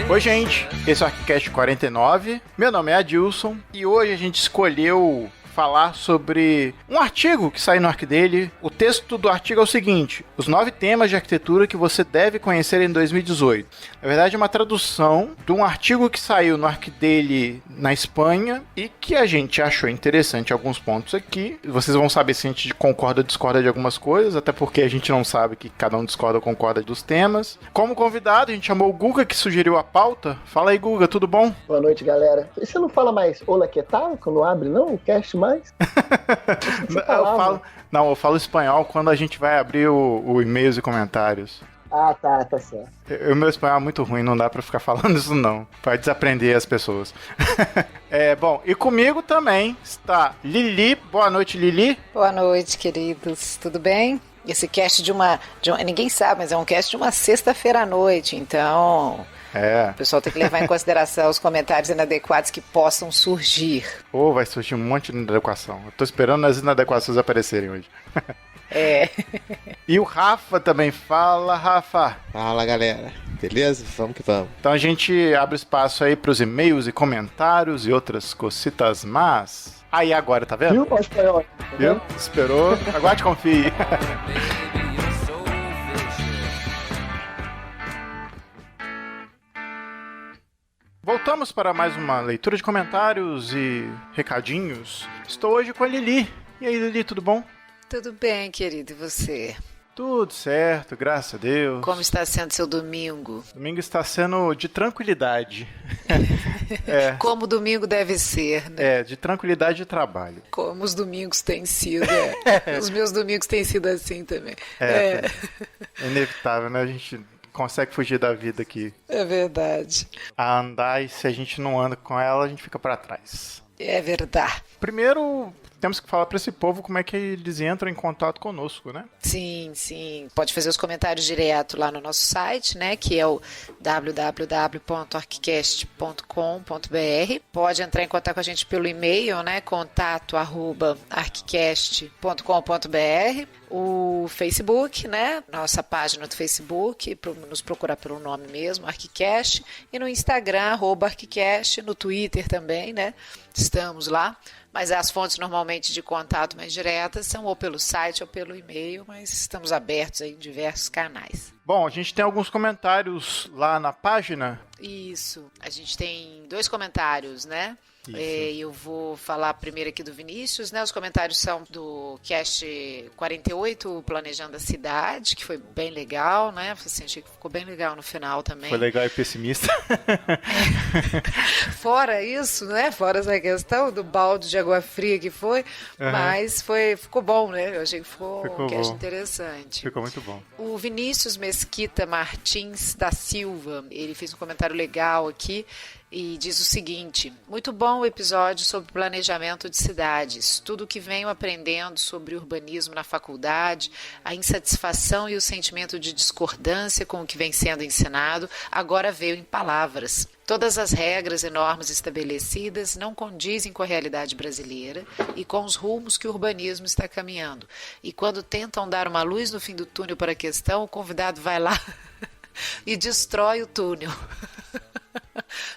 Oi, gente, esse é o ArcCast 49, meu nome é Adilson e hoje a gente escolheu falar sobre um artigo que saiu no ArcDaily. O texto do artigo é o seguinte: os 9 temas de arquitetura que você deve conhecer em 2018. Na verdade, é uma tradução de um artigo que saiu no ArcDaily na Espanha e que a gente achou interessante alguns pontos aqui. Vocês vão saber se a gente concorda ou discorda de algumas coisas, até porque a gente não sabe que cada um discorda ou concorda dos temas. Como convidado, a gente chamou o Guga, que sugeriu a pauta. Fala aí, Guga, tudo bom? Boa noite, galera. E você não fala mais Olá, que tal? Quando abre, não? O cast mais? Eu falo espanhol quando a gente vai abrir o e-mails e comentários. Ah, tá certo. O meu espanhol é muito ruim, não dá pra ficar falando isso não, pra desaprender as pessoas. Bom, e comigo também está Lili. Boa noite, Lili. Boa noite, queridos. Tudo bem? Esse cast de uma... Ninguém sabe, mas é um cast de uma sexta-feira à noite, então... O pessoal tem que levar em consideração os comentários inadequados que possam surgir. Vai surgir um monte de inadequação. Eu tô esperando as inadequações aparecerem hoje. E o Rafa também fala, Rafa. Fala, galera. Beleza? Vamos que vamos. Então a gente abre espaço aí pros e-mails e comentários e outras cositas más. Aí agora, tá vendo? Viu? Espanhol. Viu? Esperou. Aguarde, confie. Voltamos para mais uma leitura de comentários e recadinhos. Estou hoje com a Lili. E aí, Lili, tudo bom? Tudo bem, querido. E você? Tudo certo, graças a Deus. Como está sendo seu domingo? Domingo está sendo de tranquilidade. Como domingo deve ser, né? De tranquilidade de trabalho. Como os domingos têm sido. Os meus domingos têm sido assim também. É inevitável, né? A gente consegue fugir da vida aqui. É verdade. A andar, e se a gente não anda com ela, a gente fica pra trás. É verdade. Primeiro, temos que falar pra esse povo como é que eles entram em contato conosco, né? Sim. Pode fazer os comentários direto lá no nosso site, né? Que é o www.arccast.com.br. Pode entrar em contato com a gente pelo e-mail, né? contato@arccast.com.br. O Facebook, né? Nossa página do Facebook, nos procurar pelo nome mesmo, ArcCast. E no Instagram, @ArcCast. No Twitter também, né? Estamos lá. Mas as fontes normalmente de contato mais diretas são ou pelo site ou pelo e-mail, mas estamos abertos aí em diversos canais. Bom, a gente tem alguns comentários lá na página. Isso, a gente tem 2 comentários, né? Eu vou falar primeiro aqui do Vinícius, né? Os comentários são do cast 48, Planejando a Cidade, que foi bem legal, né? Assim, achei que ficou bem legal no final também. Foi legal e pessimista. Fora isso, né? Fora essa questão do balde de água fria que foi, mas ficou bom, né? Eu achei que ficou um cast interessante. Ficou muito bom. O Vinícius Mesquita Martins da Silva, ele fez um comentário legal aqui e diz o seguinte: muito bom o episódio sobre planejamento de cidades. Tudo o que venho aprendendo sobre urbanismo na faculdade, a insatisfação e o sentimento de discordância com o que vem sendo ensinado, agora veio em palavras. Todas as regras e normas estabelecidas não condizem com a realidade brasileira e com os rumos que o urbanismo está caminhando. E quando tentam dar uma luz no fim do túnel para a questão, o convidado vai lá e destrói o túnel.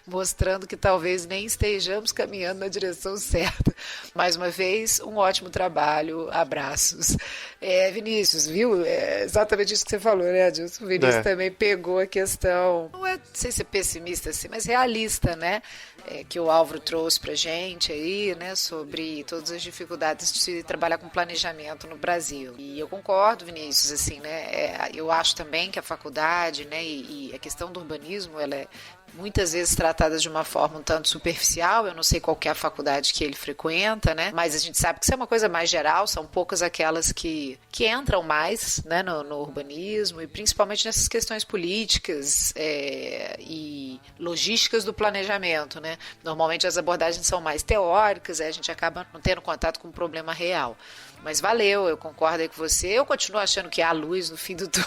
Mostrando que talvez nem estejamos caminhando na direção certa. Mais uma vez, um ótimo trabalho, abraços. Vinícius, viu? É exatamente isso que você falou, né, Adilson? O Vinícius também pegou a questão, não sei se é pessimista assim, mas realista, né? Que o Álvaro trouxe pra gente aí, né, sobre todas as dificuldades de se trabalhar com planejamento no Brasil. E eu concordo, Vinícius, assim, né? Eu acho também que a faculdade, né, e a questão do urbanismo, ela é muitas vezes tratadas de uma forma um tanto superficial. Eu não sei qual que é a faculdade que ele frequenta, né? Mas a gente sabe que isso é uma coisa mais geral, são poucas aquelas que entram mais, né, no urbanismo, e principalmente nessas questões políticas e logísticas do planejamento, né? Normalmente as abordagens são mais teóricas, a gente acaba não tendo contato com o problema real. Mas valeu, eu concordo aí com você. Eu continuo achando que há luz no fim do túnel.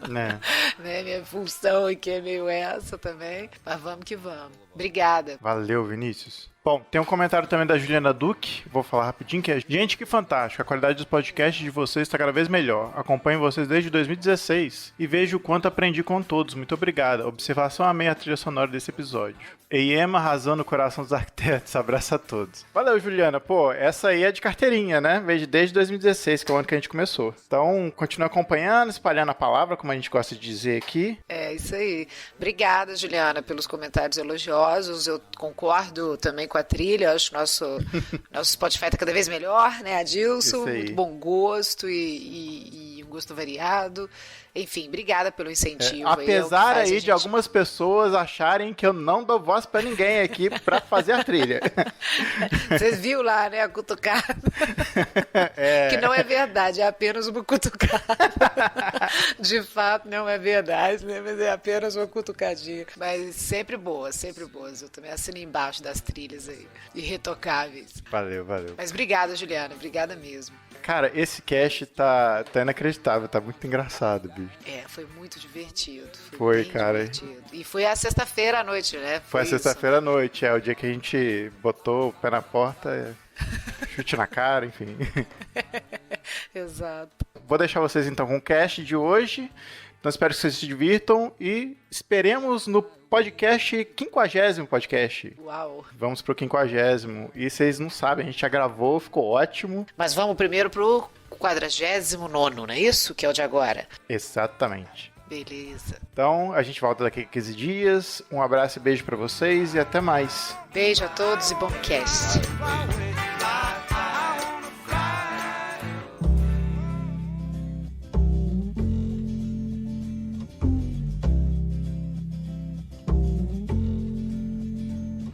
Né? Minha função aqui é meio essa também. Mas vamos que vamos. Obrigada. Valeu, Vinícius. Bom, tem um comentário também da Juliana Duque, vou falar rapidinho, que é: gente, que fantástico, a qualidade dos podcasts de vocês está cada vez melhor. Acompanho vocês desde 2016 e vejo o quanto aprendi com todos. Muito obrigada. Observação, amei a trilha sonora desse episódio. EIEMA arrasando o coração dos arquitetos. Abraço a todos. Valeu, Juliana. Pô, essa aí é de carteirinha, né? Vejo desde 2016, que é o ano que a gente começou. Então, continue acompanhando, espalhando a palavra, como a gente gosta de dizer aqui. É isso aí. Obrigada, Juliana, pelos comentários elogiosos. Eu concordo também com a trilha. Eu acho que nosso Spotify está cada vez melhor, né, Adilson? Muito bom gosto e um gosto variado. Enfim, obrigada pelo incentivo. Apesar aí de algumas pessoas acharem que eu não dou voz pra ninguém aqui pra fazer a trilha. Vocês viram lá, né, a cutucada? Que não é verdade, é apenas uma cutucada. De fato, não é verdade, né, mas é apenas uma cutucadinha. Mas sempre boas. Eu também assino embaixo das trilhas aí, irretocáveis. Valeu. Mas obrigada, Juliana, obrigada mesmo. Cara, esse cast tá inacreditável, tá muito engraçado, bicho. Foi muito divertido. Foi, cara. Divertido. E foi a sexta-feira à noite, né? Foi a sexta-feira à noite, o dia que a gente botou o pé na porta, chute na cara, enfim. Exato. Vou deixar vocês então com o cast de hoje. Então espero que vocês se divirtam e esperemos no podcast, 50º podcast. Uau! Vamos pro 50º. E vocês não sabem, a gente já gravou, ficou ótimo. Mas vamos primeiro pro 49º, não é isso? Que é o de agora. Exatamente. Beleza. Então, a gente volta daqui a 15 dias. Um abraço e beijo pra vocês e até mais. Beijo a todos e bom cast.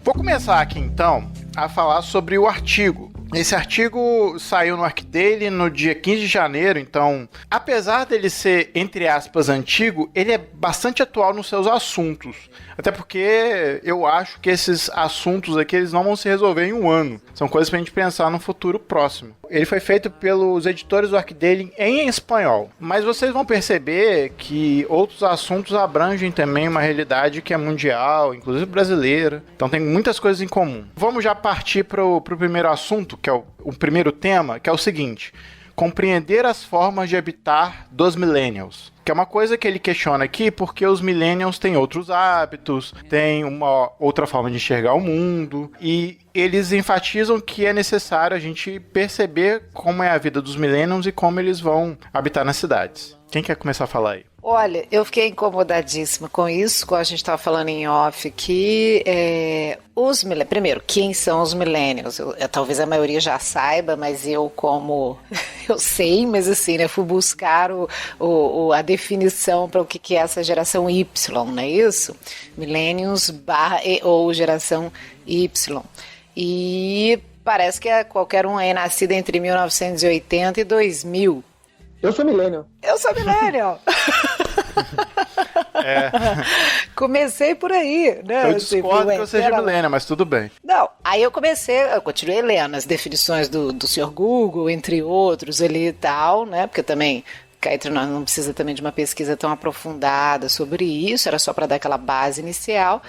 Vou começar aqui então a falar sobre o artigo. Esse artigo saiu no ArcDaily no dia 15 de janeiro, então, apesar dele ser, entre aspas, antigo, ele é bastante atual nos seus assuntos. Até porque eu acho que esses assuntos aqui eles não vão se resolver em um ano. São coisas pra gente pensar no futuro próximo. Ele foi feito pelos editores do ArcDaily em espanhol. Mas vocês vão perceber que outros assuntos abrangem também uma realidade que é mundial, inclusive brasileira. Então tem muitas coisas em comum. Vamos já partir pro primeiro assunto, que é o primeiro tema, que é o seguinte: compreender as formas de habitar dos millennials. Que é uma coisa que ele questiona aqui, porque os millennials têm outros hábitos, têm uma outra forma de enxergar o mundo, e eles enfatizam que é necessário a gente perceber como é a vida dos millennials e como eles vão habitar nas cidades. Quem quer começar a falar aí? Olha, eu fiquei incomodadíssima com isso, como a gente estava falando em off, que primeiro, quem são os millennials? Talvez a maioria já saiba, mas eu eu sei, mas assim, né, fui buscar a definição para o que é essa geração Y, não é isso? Millennials ou geração Y. E parece que qualquer um aí nascido entre 1980 e 2000. Eu sou millennial. Eu sou millennial. Comecei por aí, né? Eu discordo que eu seja millennial, mas tudo bem. Não, aí eu continuei lendo as definições do Sr. Google, entre outros ali e tal, né? Porque também, cá entre nós, não precisa também de uma pesquisa tão aprofundada sobre isso, era só para dar aquela base inicial.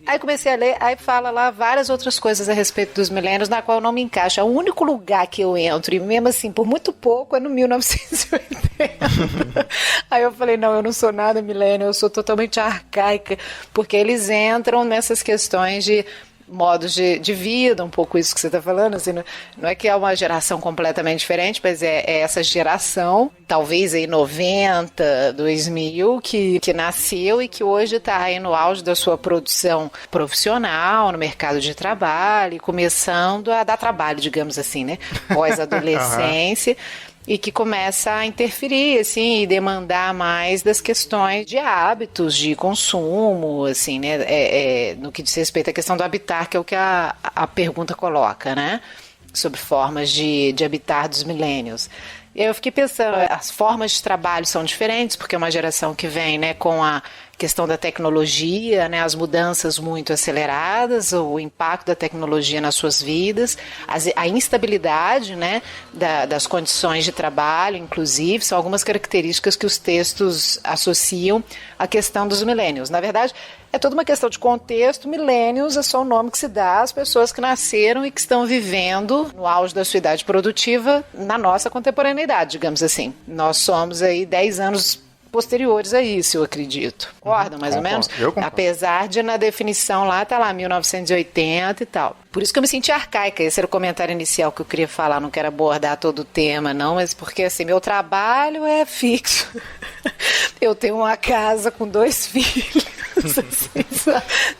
Aí comecei a ler, aí fala lá várias outras coisas a respeito dos millennials, na qual eu não me encaixo. O único lugar que eu entro, e mesmo assim, por muito pouco, é no 1980. Aí eu falei, não, eu não sou nada millennial, eu sou totalmente arcaica, porque eles entram nessas questões de modos de vida, um pouco isso que você está falando, assim, não é que é uma geração completamente diferente, mas é essa geração, talvez aí 90, 2000, que nasceu e que hoje está aí no auge da sua produção profissional, no mercado de trabalho, e começando a dar trabalho, digamos assim, né? Pós-adolescência. E que começa a interferir, assim, e demandar mais das questões de hábitos de consumo, assim, né, no que diz respeito à questão do habitar, que é o que a pergunta coloca, né, sobre formas de habitar dos millennials. E aí eu fiquei pensando, as formas de trabalho são diferentes, porque é uma geração que vem, né, com a questão da tecnologia, né, as mudanças muito aceleradas, o impacto da tecnologia nas suas vidas, a instabilidade, né, das condições de trabalho, inclusive, são algumas características que os textos associam à questão dos millennials. Na verdade, é toda uma questão de contexto. Millennials é só o nome que se dá às pessoas que nasceram e que estão vivendo no auge da sua idade produtiva na nossa contemporaneidade, digamos assim. Nós somos aí 10 anos posteriores a isso, eu acredito. Concordam, mais ou menos? Eu concordo. Apesar de na definição lá, tá lá, 1980 e tal. Por isso que eu me senti arcaica. Esse era o comentário inicial que eu queria falar. Não quero abordar todo o tema, não, mas porque, assim, meu trabalho é fixo. Eu tenho uma casa com 2 filhos.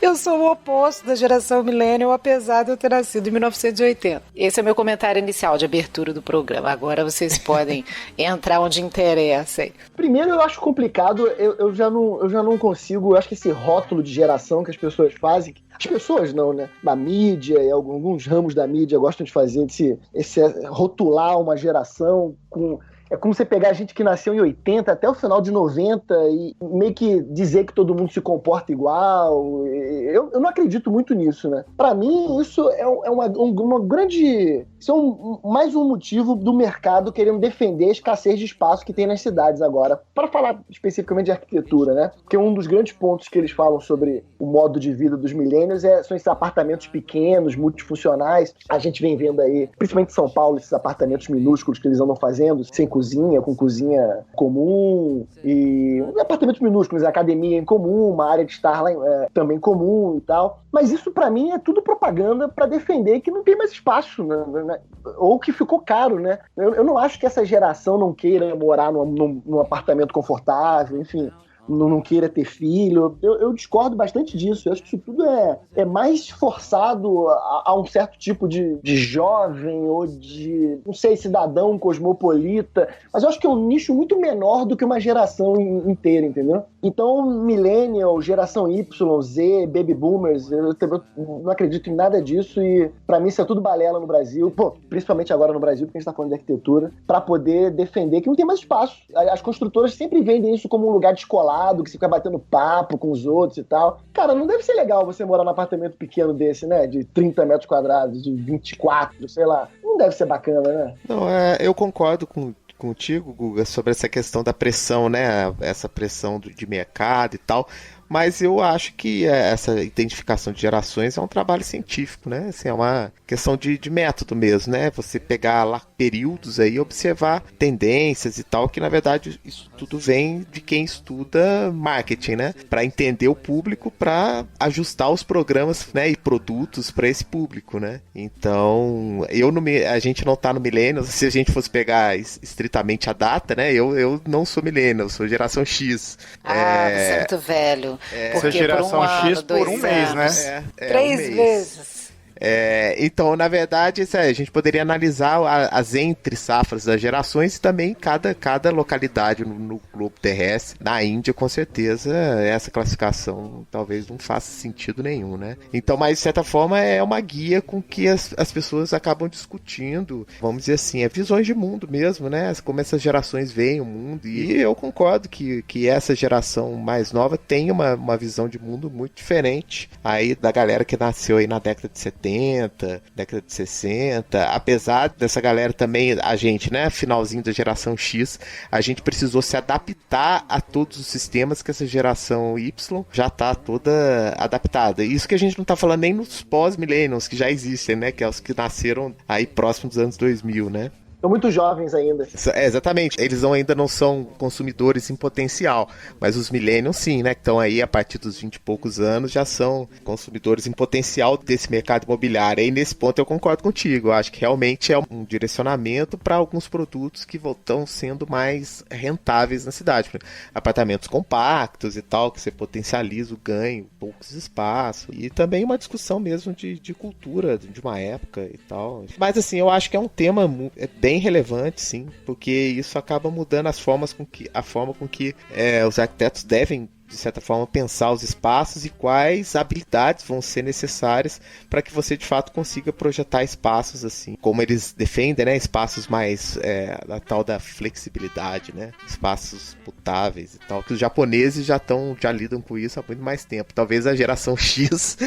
Eu sou o oposto da geração millennial, apesar de eu ter nascido em 1980. Esse é o meu comentário inicial de abertura do programa. Agora vocês podem entrar onde interessa. Aí. Primeiro, eu acho complicado, eu já não consigo, eu acho que esse rótulo de geração que as pessoas fazem, as pessoas não, né? Na mídia e alguns ramos da mídia gostam de fazer esse rotular uma geração com... É como você pegar a gente que nasceu em 80 até o final de 90 e meio que dizer que todo mundo se comporta igual. Eu não acredito muito nisso, né? Pra mim, isso é uma grande... Isso é mais um motivo do mercado querendo defender a escassez de espaço que tem nas cidades agora. Para falar especificamente de arquitetura, né? Porque um dos grandes pontos que eles falam sobre o modo de vida dos millennials são esses apartamentos pequenos, multifuncionais. A gente vem vendo aí, principalmente em São Paulo, esses apartamentos minúsculos que eles andam fazendo, sem cozinha, com cozinha comum, e apartamentos minúsculos, academia em comum, uma área de estar lá também comum e tal. Mas isso pra mim é tudo propaganda pra defender que não tem mais espaço, né? Ou que ficou caro, né? Eu não acho que essa geração não queira morar num apartamento confortável, enfim, não queira ter filho. Eu discordo bastante disso. Eu acho que isso tudo é mais forçado a um certo tipo de jovem ou de, não sei, cidadão cosmopolita. Mas eu acho que é um nicho muito menor do que uma geração inteira, entendeu? Então, millennial, geração Y, Z, baby boomers, eu não acredito em nada disso e pra mim isso é tudo balela no Brasil. Pô, principalmente agora no Brasil, porque a gente tá falando de arquitetura, pra poder defender que não tem mais espaço. As construtoras sempre vendem isso como um lugar descolado, que você fica batendo papo com os outros e tal. Cara, não deve ser legal você morar num apartamento pequeno desse, né? De 30 metros quadrados, de 24, sei lá. Não deve ser bacana, né? Não, eu concordo contigo, Guga, sobre essa questão da pressão, né? Essa pressão de mercado e tal. Mas eu acho que essa identificação de gerações é um trabalho científico, né? Assim, é uma questão de método mesmo, né? Você pegar lá períodos aí, observar tendências e tal, que na verdade isso tudo vem de quem estuda marketing, né? Para entender o público, para ajustar os programas, né, e produtos para esse público, né? Então, a gente não tá no millennial. Se a gente fosse pegar estritamente a data, né? Eu não sou millennial, eu sou geração X. Você é muito velho. Essa geração X por um mês, né? 3 vezes. Então, na verdade, a gente poderia analisar as entre-safras das gerações e também cada localidade no globo terrestre. Na Índia, com certeza, essa classificação talvez não faça sentido nenhum, né? Então, mas de certa forma é uma guia com que as pessoas acabam discutindo, vamos dizer assim, visões de mundo mesmo, né? Como essas gerações veem o mundo. E eu concordo que essa geração mais nova tem uma visão de mundo muito diferente aí da galera que nasceu aí na década de 70, década de 60, apesar dessa galera também, a gente, né, finalzinho da geração X, a gente precisou se adaptar a todos os sistemas que essa geração Y já tá toda adaptada. Isso que a gente não tá falando nem nos pós-millennials, que já existem, né, que é os que nasceram aí próximo dos anos 2000, né? São muito jovens ainda. Exatamente. Eles ainda não são consumidores em potencial, mas os millennials sim, né? Que estão aí a partir dos 20 e poucos anos já são consumidores em potencial desse mercado imobiliário. E nesse ponto eu concordo contigo. Eu acho que realmente é um direcionamento para alguns produtos que estão sendo mais rentáveis na cidade. Apartamentos compactos e tal, que você potencializa o ganho, poucos espaços. E também uma discussão mesmo de cultura de uma época e tal. Mas assim, eu acho que é um tema bem relevante, sim, porque isso acaba mudando a forma com que os arquitetos devem de certa forma, pensar os espaços e quais habilidades vão ser necessárias para que você, de fato, consiga projetar espaços assim, como eles defendem, né? Espaços mais, a tal da flexibilidade, né? Espaços mutáveis e tal, que os japoneses já lidam com isso há muito mais tempo. Talvez a geração X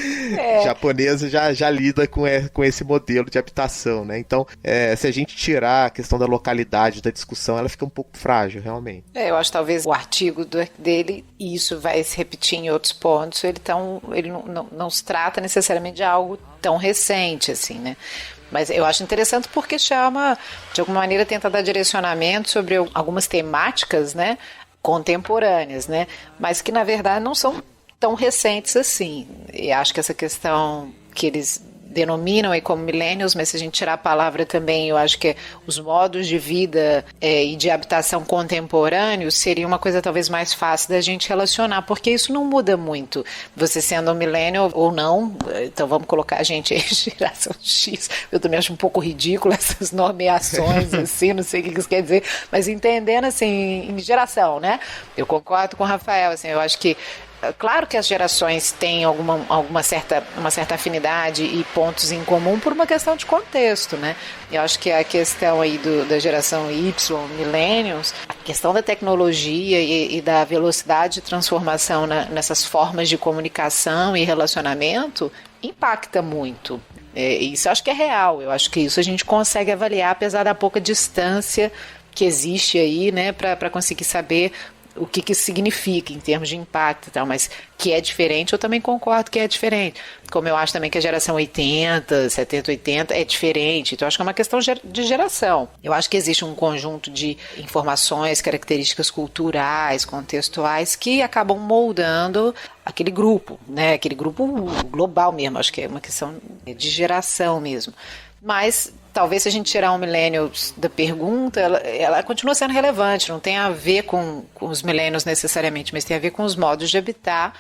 japonesa já lida com esse modelo de habitação, né? Então, se a gente tirar a questão da localidade da discussão, ela fica um pouco frágil, realmente. Eu acho que talvez o artigo dele, e isso vai se repetir em outros pontos, ele não se trata necessariamente de algo tão recente, assim, né? Mas eu acho interessante porque chama, de alguma maneira, tenta dar direcionamento sobre algumas temáticas, né, contemporâneas, né, mas que, na verdade, não são tão recentes assim. E acho que essa questão que eles denominam aí como millennials, mas se a gente tirar a palavra também, eu acho que os modos de vida e de habitação contemporâneos seria uma coisa talvez mais fácil da gente relacionar, porque isso não muda muito, você sendo um millennial ou não. Então vamos colocar a gente aí, geração X. Eu também acho um pouco ridículo essas nomeações assim, não sei o que isso quer dizer, mas entendendo assim, em geração, né? Eu concordo com o Rafael, assim, eu acho que claro que as gerações têm uma certa afinidade e pontos em comum por uma questão de contexto, né? Eu acho que a questão aí da geração Y, millennials, a questão da tecnologia e da velocidade de transformação nessas formas de comunicação e relacionamento impacta muito. Isso eu acho que é real, eu acho que isso a gente consegue avaliar, apesar da pouca distância que existe aí, né, para conseguir saber o que isso significa em termos de impacto e tal, mas que é diferente, eu também concordo que é diferente. Como eu acho também que a geração 80, 70, 80 é diferente, então eu acho que é uma questão de geração. Eu acho que existe um conjunto de informações, características culturais, contextuais, que acabam moldando aquele grupo, né? Aquele grupo global mesmo, acho que é uma questão de geração mesmo. Mas talvez se a gente tirar um millennials da pergunta, ela continua sendo relevante, não tem a ver com os millennials necessariamente, mas tem a ver com os modos de habitar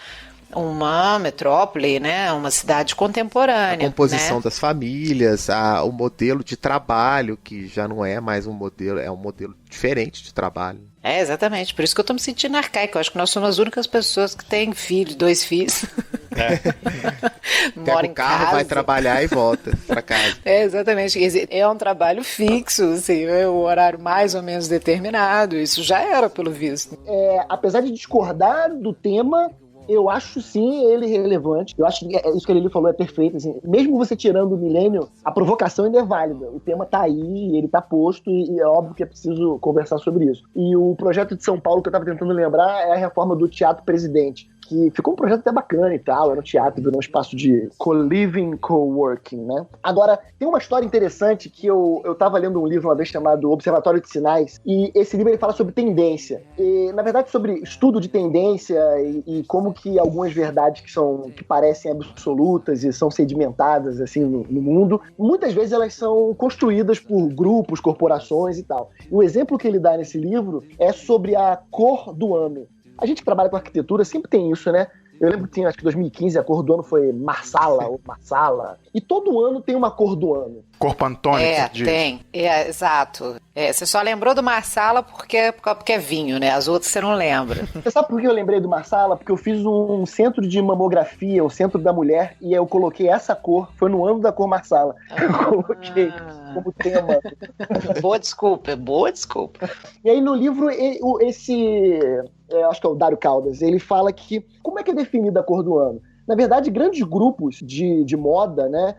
uma metrópole, né, uma cidade contemporânea. A composição, né, das famílias, o modelo de trabalho, que já não é mais um modelo, é um modelo diferente de trabalho. Exatamente, por isso que eu estou me sentindo arcaico. Eu acho que nós somos as únicas pessoas que têm filhos, 2 filhos. Mora em casa, carro, vai trabalhar e volta para casa. Exatamente, é um trabalho fixo, assim, o horário mais ou menos determinado, isso já era pelo visto. Apesar de discordar do tema, eu acho sim ele relevante. Eu acho que isso que ele falou é perfeito. Assim, mesmo você tirando o milênio, a provocação ainda é válida. O tema tá aí, ele tá posto e é óbvio que é preciso conversar sobre isso. E o projeto de São Paulo que eu tava tentando lembrar é a reforma do Teatro Presidente, que ficou um projeto até bacana e tal, era um teatro, virou um espaço de co-living, co-working, né? Agora, tem uma história interessante que eu tava lendo um livro uma vez chamado Observatório de Sinais, e esse livro ele fala sobre tendência. E, na verdade, sobre estudo de tendência e como que algumas verdades que parecem absolutas e são sedimentadas, assim, no mundo, muitas vezes elas são construídas por grupos, corporações e tal. E o exemplo que ele dá nesse livro é sobre a cor do ano. A gente que trabalha com arquitetura sempre tem isso, né? Eu lembro que acho que em 2015 a cor do ano foi Marsala ou Marsala. E todo ano tem uma cor do ano. Cor Pantone, tem. Exato. Você só lembrou do Marsala porque é vinho, né? As outras você não lembra. Você sabe por que eu lembrei do Marsala? Porque eu fiz um centro de mamografia, o Centro da Mulher, e eu coloquei essa cor, foi no ano da cor Marsala. Eu coloquei como tema. Boa desculpa. E aí no livro, acho que é o Dário Caldas, ele fala que como é que é definida a cor do ano? Na verdade, grandes grupos de moda, né,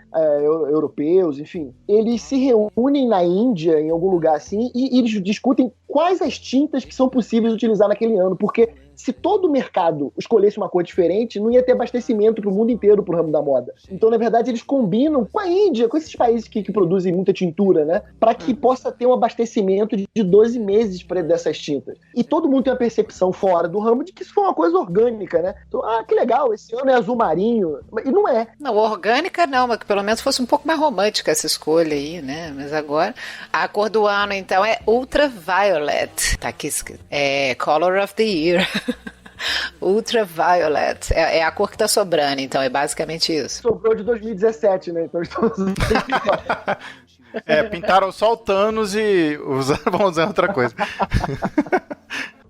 europeus, enfim, eles se reúnem na Índia, em algum lugar assim, e eles discutem quais as tintas que são possíveis de utilizar naquele ano, porque se todo o mercado escolhesse uma cor diferente, não ia ter abastecimento para o mundo inteiro pro ramo da moda. Então, na verdade, eles combinam com a Índia, com esses países que produzem muita tintura, né? Para que possa ter um abastecimento de 12 meses dessas tintas. E todo mundo tem uma percepção fora do ramo de que isso foi uma coisa orgânica, né? Então, que legal, esse ano é azul marinho. E não é. Não, orgânica não, mas que pelo menos fosse um pouco mais romântica essa escolha aí, né? Mas agora, a cor do ano, então, é Ultraviolet. Tá aqui escrito. É Color of the Year. Ultraviolet. É a cor que tá sobrando, então é basicamente isso. Sobrou de 2017, né? Então estamos... pintaram só o Thanos e vão usar outra coisa.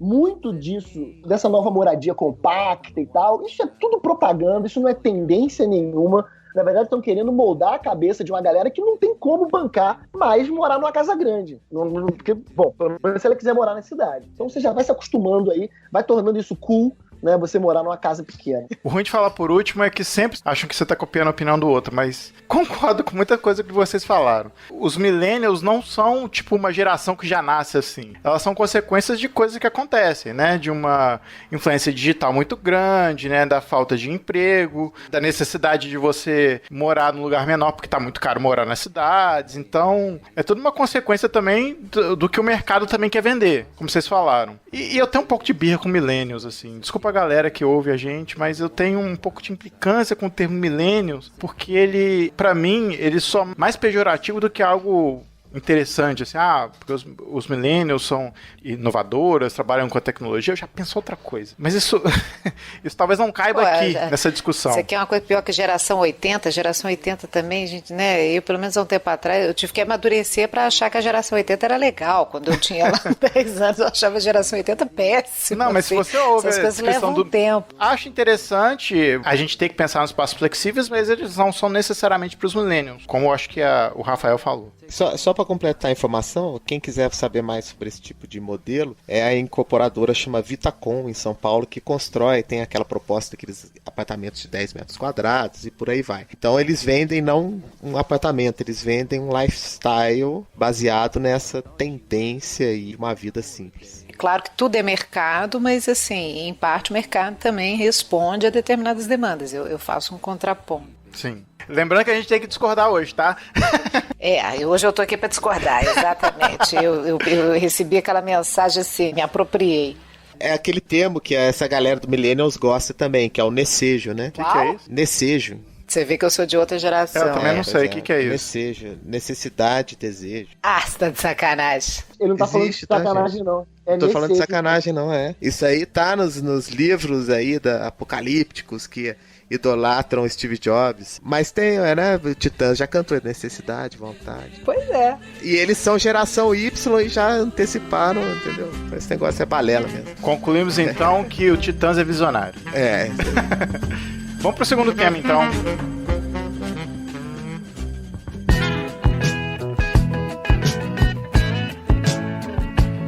muito disso, dessa nova moradia compacta e tal, isso é tudo propaganda, isso não é tendência nenhuma. Na verdade, estão querendo moldar a cabeça de uma galera que não tem como bancar mais morar numa casa grande. Porque, bom, pelo menos se ela quiser morar na cidade. Então você já vai se acostumando aí, vai tornando isso cool, né, você morar numa casa pequena. O ruim de falar por último é que sempre acham que você tá copiando a opinião do outro, mas concordo com muita coisa que vocês falaram. Os millennials não são, tipo, uma geração que já nasce assim. Elas são consequências de coisas que acontecem, né? De uma influência digital muito grande, né? Da falta de emprego, da necessidade de você morar num lugar menor, porque tá muito caro morar nas cidades. Então, é tudo uma consequência também do que o mercado também quer vender, como vocês falaram. E eu tenho um pouco de birra com millennials, assim. Desculpa a galera que ouve a gente, mas eu tenho um pouco de implicância com o termo millennials, porque ele, pra mim, ele só é mais pejorativo do que algo interessante, assim, porque os millennials são inovadoras, trabalham com a tecnologia, eu já penso outra coisa. Mas isso talvez não caiba aqui, nessa discussão. Isso aqui é uma coisa pior que geração 80 também, gente, né, eu pelo menos há um tempo atrás, eu tive que amadurecer pra achar que a geração 80 era legal, quando eu tinha lá 10 anos, eu achava a geração 80 péssima. Não, mas assim, se você ouve essas coisas levam um tempo. Acho interessante a gente ter que pensar nos passos flexíveis, mas eles não são necessariamente pros millennials, como eu acho que o Rafael falou. Só para completar a informação, quem quiser saber mais sobre esse tipo de modelo, é a incorporadora chama Vitacom, em São Paulo, que constrói, tem aquela proposta daqueles apartamentos de 10 metros quadrados e por aí vai. Então eles vendem não um apartamento, eles vendem um lifestyle baseado nessa tendência e uma vida simples. Claro que tudo é mercado, mas assim, em parte o mercado também responde a determinadas demandas. Eu faço um contraponto. Sim. Lembrando que a gente tem que discordar hoje, tá? Hoje eu tô aqui para discordar, exatamente. eu recebi aquela mensagem assim, me apropriei. É aquele termo que essa galera do Millennials gosta também, que é o necejo, né? O que é isso? Necejo. Você vê que eu sou de outra geração. Eu também não sei o que é isso. Necejo, necessidade, desejo. Você tá de sacanagem. Ele não tá falando de sacanagem, não. Não tô falando de sacanagem, não, é. Isso aí tá nos livros aí apocalípticos que idolatram Steve Jobs. Mas tem, né? O Titãs já cantou necessidade, vontade. Pois é. E eles são geração Y e já anteciparam, entendeu? Esse negócio é balela mesmo. Concluímos então que o Titãs é visionário. É. Vamos pro segundo tema então.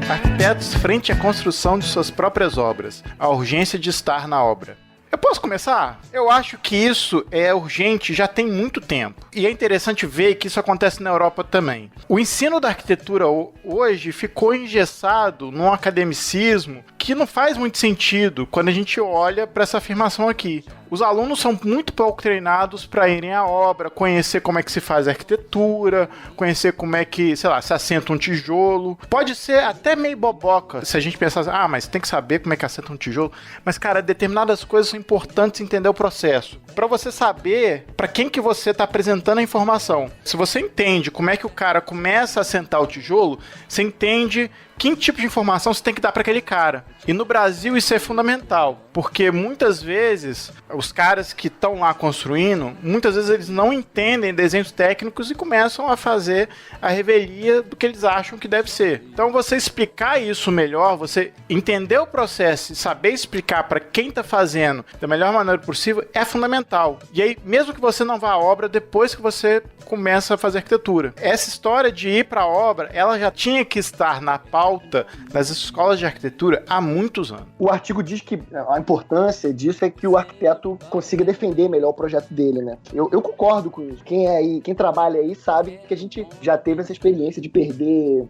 Arquitetos frente à construção de suas próprias obras. A urgência de estar na obra. Eu posso começar? Eu acho que isso é urgente já tem muito tempo. E é interessante ver que isso acontece na Europa também. O ensino da arquitetura hoje ficou engessado num academicismo que não faz muito sentido quando a gente olha para essa afirmação aqui. Os alunos são muito pouco treinados para irem à obra, conhecer como é que se faz a arquitetura, conhecer como é que, sei lá, se assenta um tijolo. Pode ser até meio boboca, se a gente pensar, mas tem que saber como é que assenta um tijolo. Mas, cara, determinadas coisas são importantes entender o processo. Para você saber para quem que você está apresentando a informação. Se você entende como é que o cara começa a assentar o tijolo, você entende que tipo de informação você tem que dar para aquele cara. E no Brasil isso é fundamental, porque muitas vezes os caras que estão lá construindo, muitas vezes eles não entendem desenhos técnicos e começam a fazer a revelia do que eles acham que deve ser. Então você explicar isso melhor, você entender o processo e saber explicar para quem está fazendo da melhor maneira possível é fundamental. E aí, mesmo que você não vá à obra, depois que você começa a fazer arquitetura. Essa história de ir para a obra, ela já tinha que estar na pauta das escolas de arquitetura há muitos anos. O artigo diz que a importância disso é que o arquiteto consiga defender melhor o projeto dele, né? Eu concordo com isso. Quem trabalha aí sabe que a gente já teve essa experiência de perder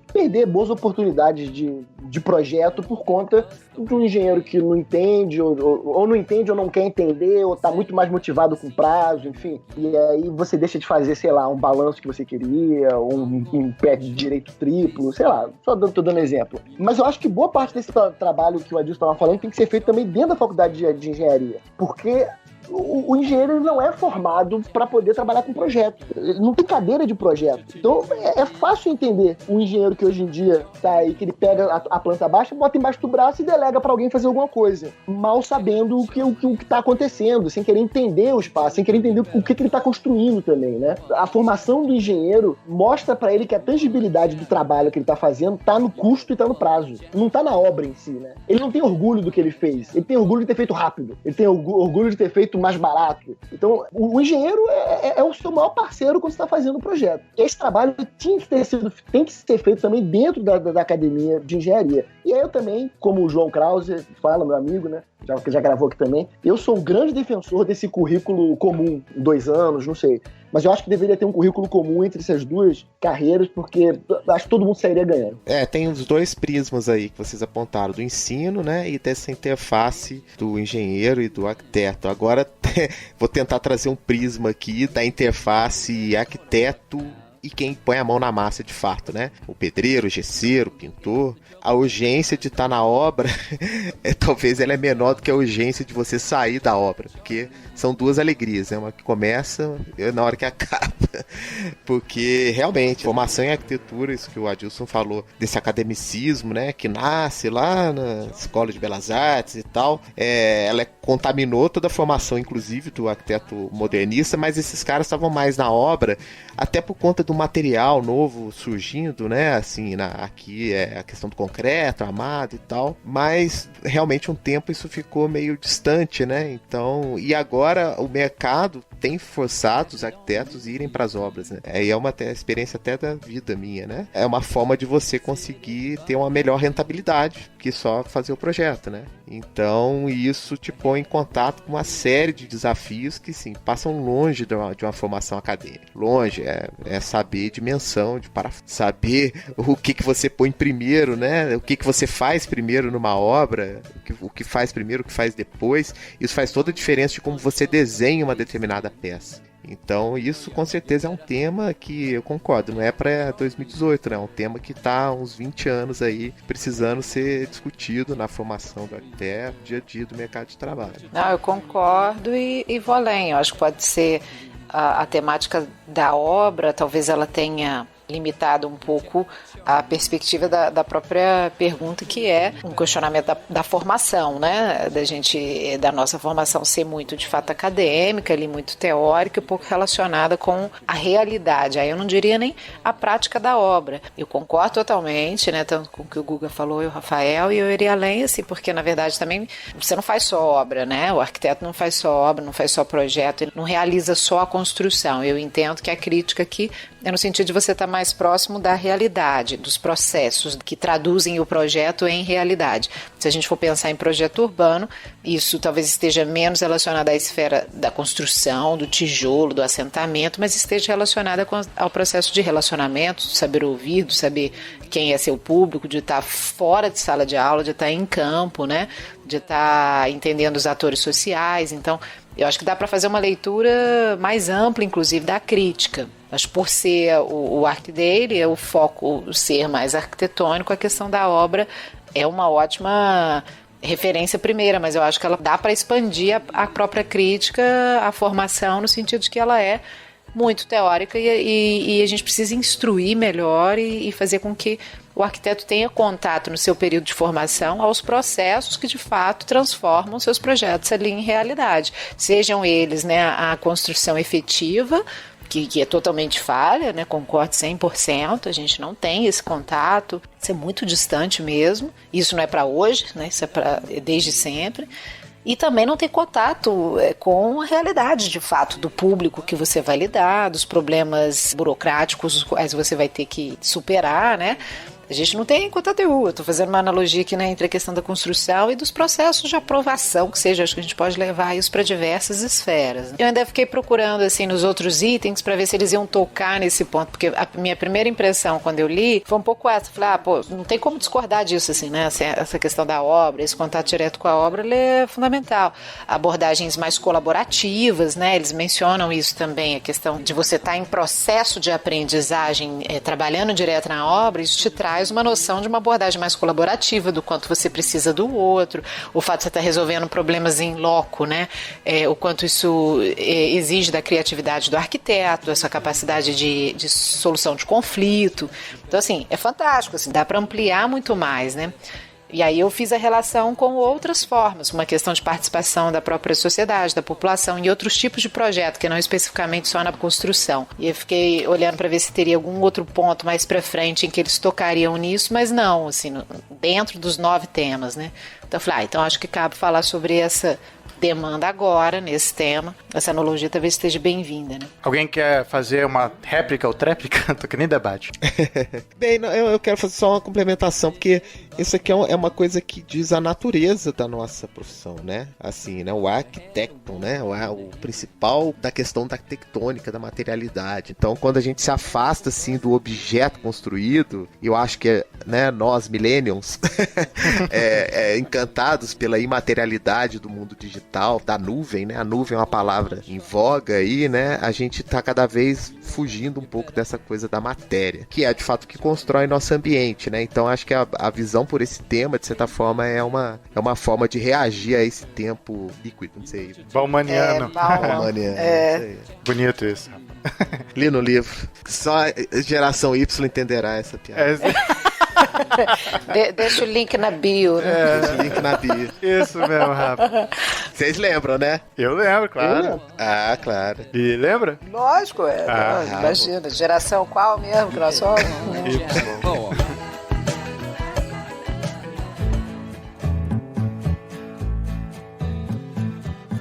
boas oportunidades de projeto por conta de um engenheiro que não entende, ou não entende ou não quer entender, ou tá muito mais motivado com prazo, enfim. E aí você deixa de fazer, sei lá, um balanço que você queria, ou um pé de direito triplo, sei lá, tô dando exemplo. Mas eu acho que boa parte desse trabalho que o Adilson estava falando tem que ser feito também dentro da faculdade de engenharia, porque o engenheiro não é formado para poder trabalhar com projeto. Ele não tem cadeira de projeto. Então é fácil entender o engenheiro que hoje em dia tá aí, que ele pega a planta baixa, bota embaixo do braço e delega para alguém fazer alguma coisa, mal sabendo o que está acontecendo, sem querer entender o espaço, sem querer entender o que ele está construindo também, né? A formação do engenheiro mostra para ele que a tangibilidade do trabalho que ele está fazendo está no custo e está no prazo. Não está na obra em si, né? Ele não tem orgulho do que ele fez. Ele tem orgulho de ter feito rápido. Ele tem orgulho de ter feito mais barato. Então, o engenheiro é o seu maior parceiro quando você está fazendo o projeto. Esse trabalho tem que ser feito também dentro da academia de engenharia. E aí eu também, como o João Krause fala, meu amigo, né? Já gravou aqui também, eu sou um grande defensor desse currículo comum, 2 anos, não sei. Mas eu acho que deveria ter um currículo comum entre essas duas carreiras, porque acho que todo mundo sairia ganhando. Tem os 2 prismas aí que vocês apontaram, do ensino, né, e dessa interface do engenheiro e do arquiteto. Agora, vou tentar trazer um prisma aqui da interface arquiteto e quem põe a mão na massa de fato, né? O pedreiro, o gesseiro, o pintor. A urgência de estar na obra, talvez ela é menor do que a urgência de você sair da obra, porque são 2 alegrias, né? Uma que começa e na hora que acaba. Porque, realmente, formação em arquitetura, isso que o Adilson falou, desse academicismo, né? Que nasce lá na Escola de Belas Artes e tal, ela contaminou toda a formação, inclusive, do arquiteto modernista, mas esses caras estavam mais na obra, até por conta do material novo surgindo, né? Assim, aqui é a questão do concreto, armado e tal, mas realmente um tempo isso ficou meio distante, né? Então, e agora o mercado tem forçado os arquitetos a irem para as obras, né? É uma experiência até da vida minha, né? É uma forma de você conseguir ter uma melhor rentabilidade que só fazer o projeto, né? Então, isso te põe em contato com uma série de desafios que, sim, passam longe de uma formação acadêmica. Longe, é saber dimensão, saber o que você põe primeiro, né? O que você faz primeiro numa obra, o que faz primeiro, o que faz depois. Isso faz toda a diferença de como você desenha uma determinada peça. Então, isso com certeza é um tema que eu concordo, não é para 2018, né? É um tema que está há uns 20 anos aí precisando ser discutido na formação do arquiteto, dia a dia do mercado de trabalho. Não, eu concordo e vou além. Eu acho que pode ser a temática da obra, talvez ela tenha limitado um pouco a perspectiva da própria pergunta, que é um questionamento da formação, né? Da nossa formação ser muito, de fato, acadêmica, ali, muito teórica, e pouco relacionada com a realidade. Aí eu não diria nem a prática da obra. Eu concordo totalmente, né? Tanto com o que o Guga falou e o Rafael, e eu iria além, assim, porque, na verdade, também você não faz só obra, né? O arquiteto não faz só obra, não faz só projeto, ele não realiza só a construção. Eu entendo que a crítica aqui é no sentido de você estar mais próximo da realidade, dos processos que traduzem o projeto em realidade. Se a gente for pensar em projeto urbano, isso talvez esteja menos relacionado à esfera da construção, do tijolo, do assentamento, mas esteja relacionada ao processo de relacionamento, de saber ouvir, de saber quem é seu público, de estar fora de sala de aula, de estar em campo, né? De estar entendendo os atores sociais. Então, eu acho que dá para fazer uma leitura mais ampla, inclusive, da crítica. Mas por ser o ArcDaily, o foco ser mais arquitetônico, a questão da obra é uma ótima referência primeira, mas eu acho que ela dá para expandir a própria crítica, a formação, no sentido de que ela é muito teórica e a gente precisa instruir melhor e fazer com que o arquiteto tenha contato no seu período de formação aos processos que de fato transformam seus projetos ali em realidade. Sejam eles, né, a construção efetiva, que é totalmente falha, né? Concordo 100%, a gente não tem esse contato, isso é muito distante mesmo, isso não é para hoje, né? Isso é desde sempre. E também não ter contato com a realidade, de fato, do público que você vai lidar, dos problemas burocráticos os quais você vai ter que superar, né? A gente não tem contato nenhum. Eu estou fazendo uma analogia aqui, né, entre a questão da construção e dos processos de aprovação, que seja, acho que a gente pode levar isso para diversas esferas. Eu ainda fiquei procurando assim nos outros itens para ver se eles iam tocar nesse ponto, porque a minha primeira impressão quando eu li foi um pouco essa. Falei, pô, não tem como discordar disso, assim, né? Essa questão da obra, esse contato direto com a obra, ele é fundamental. Abordagens mais colaborativas, né? Eles mencionam isso também, a questão de você estar em processo de aprendizagem, trabalhando direto na obra, isso te traz traz uma noção de uma abordagem mais colaborativa, do quanto você precisa do outro, o fato de você estar resolvendo problemas em loco, né? O quanto isso exige da criatividade do arquiteto, da sua capacidade de solução de conflito. Então, assim, é fantástico, assim, dá para ampliar muito mais, né? E aí eu fiz a relação com outras formas, uma questão de participação da própria sociedade, da população e outros tipos de projeto, que não especificamente só na construção. E eu fiquei olhando para ver se teria algum outro ponto mais para frente em que eles tocariam nisso, mas não, assim, dentro dos 9 temas, né? Então eu falei, então acho que cabe falar sobre essa demanda agora, nesse tema. Essa analogia talvez esteja bem-vinda, né? Alguém quer fazer uma réplica ou tréplica? Tô que nem debate. Bem, eu quero fazer só uma complementação, porque isso aqui é uma coisa que diz a natureza da nossa profissão, né? Assim, né? O arquiteto, né? O principal da questão da tectônica, da materialidade. Então, quando a gente se afasta, assim, do objeto construído, eu acho que, né, nós, millennials, encantados pela imaterialidade do mundo digital, da nuvem, né? A nuvem é uma palavra em voga aí, né? A gente tá cada vez fugindo um pouco dessa coisa da matéria, que é de fato o que constrói nosso ambiente, né? Então acho que a visão por esse tema, de certa forma, é uma forma de reagir a esse tempo líquido, não sei. Baumaniano. Baumaniano. Bonito isso. Li no livro. Só a geração Y entenderá essa piada. Deixa o link na bio, né? Deixa o link na bio. Isso mesmo, Rafa. Vocês lembram, né? Eu lembro, claro. Eu lembro. Ah, claro. E lembra? Lógico, imagina. Geração qual mesmo que nós somos?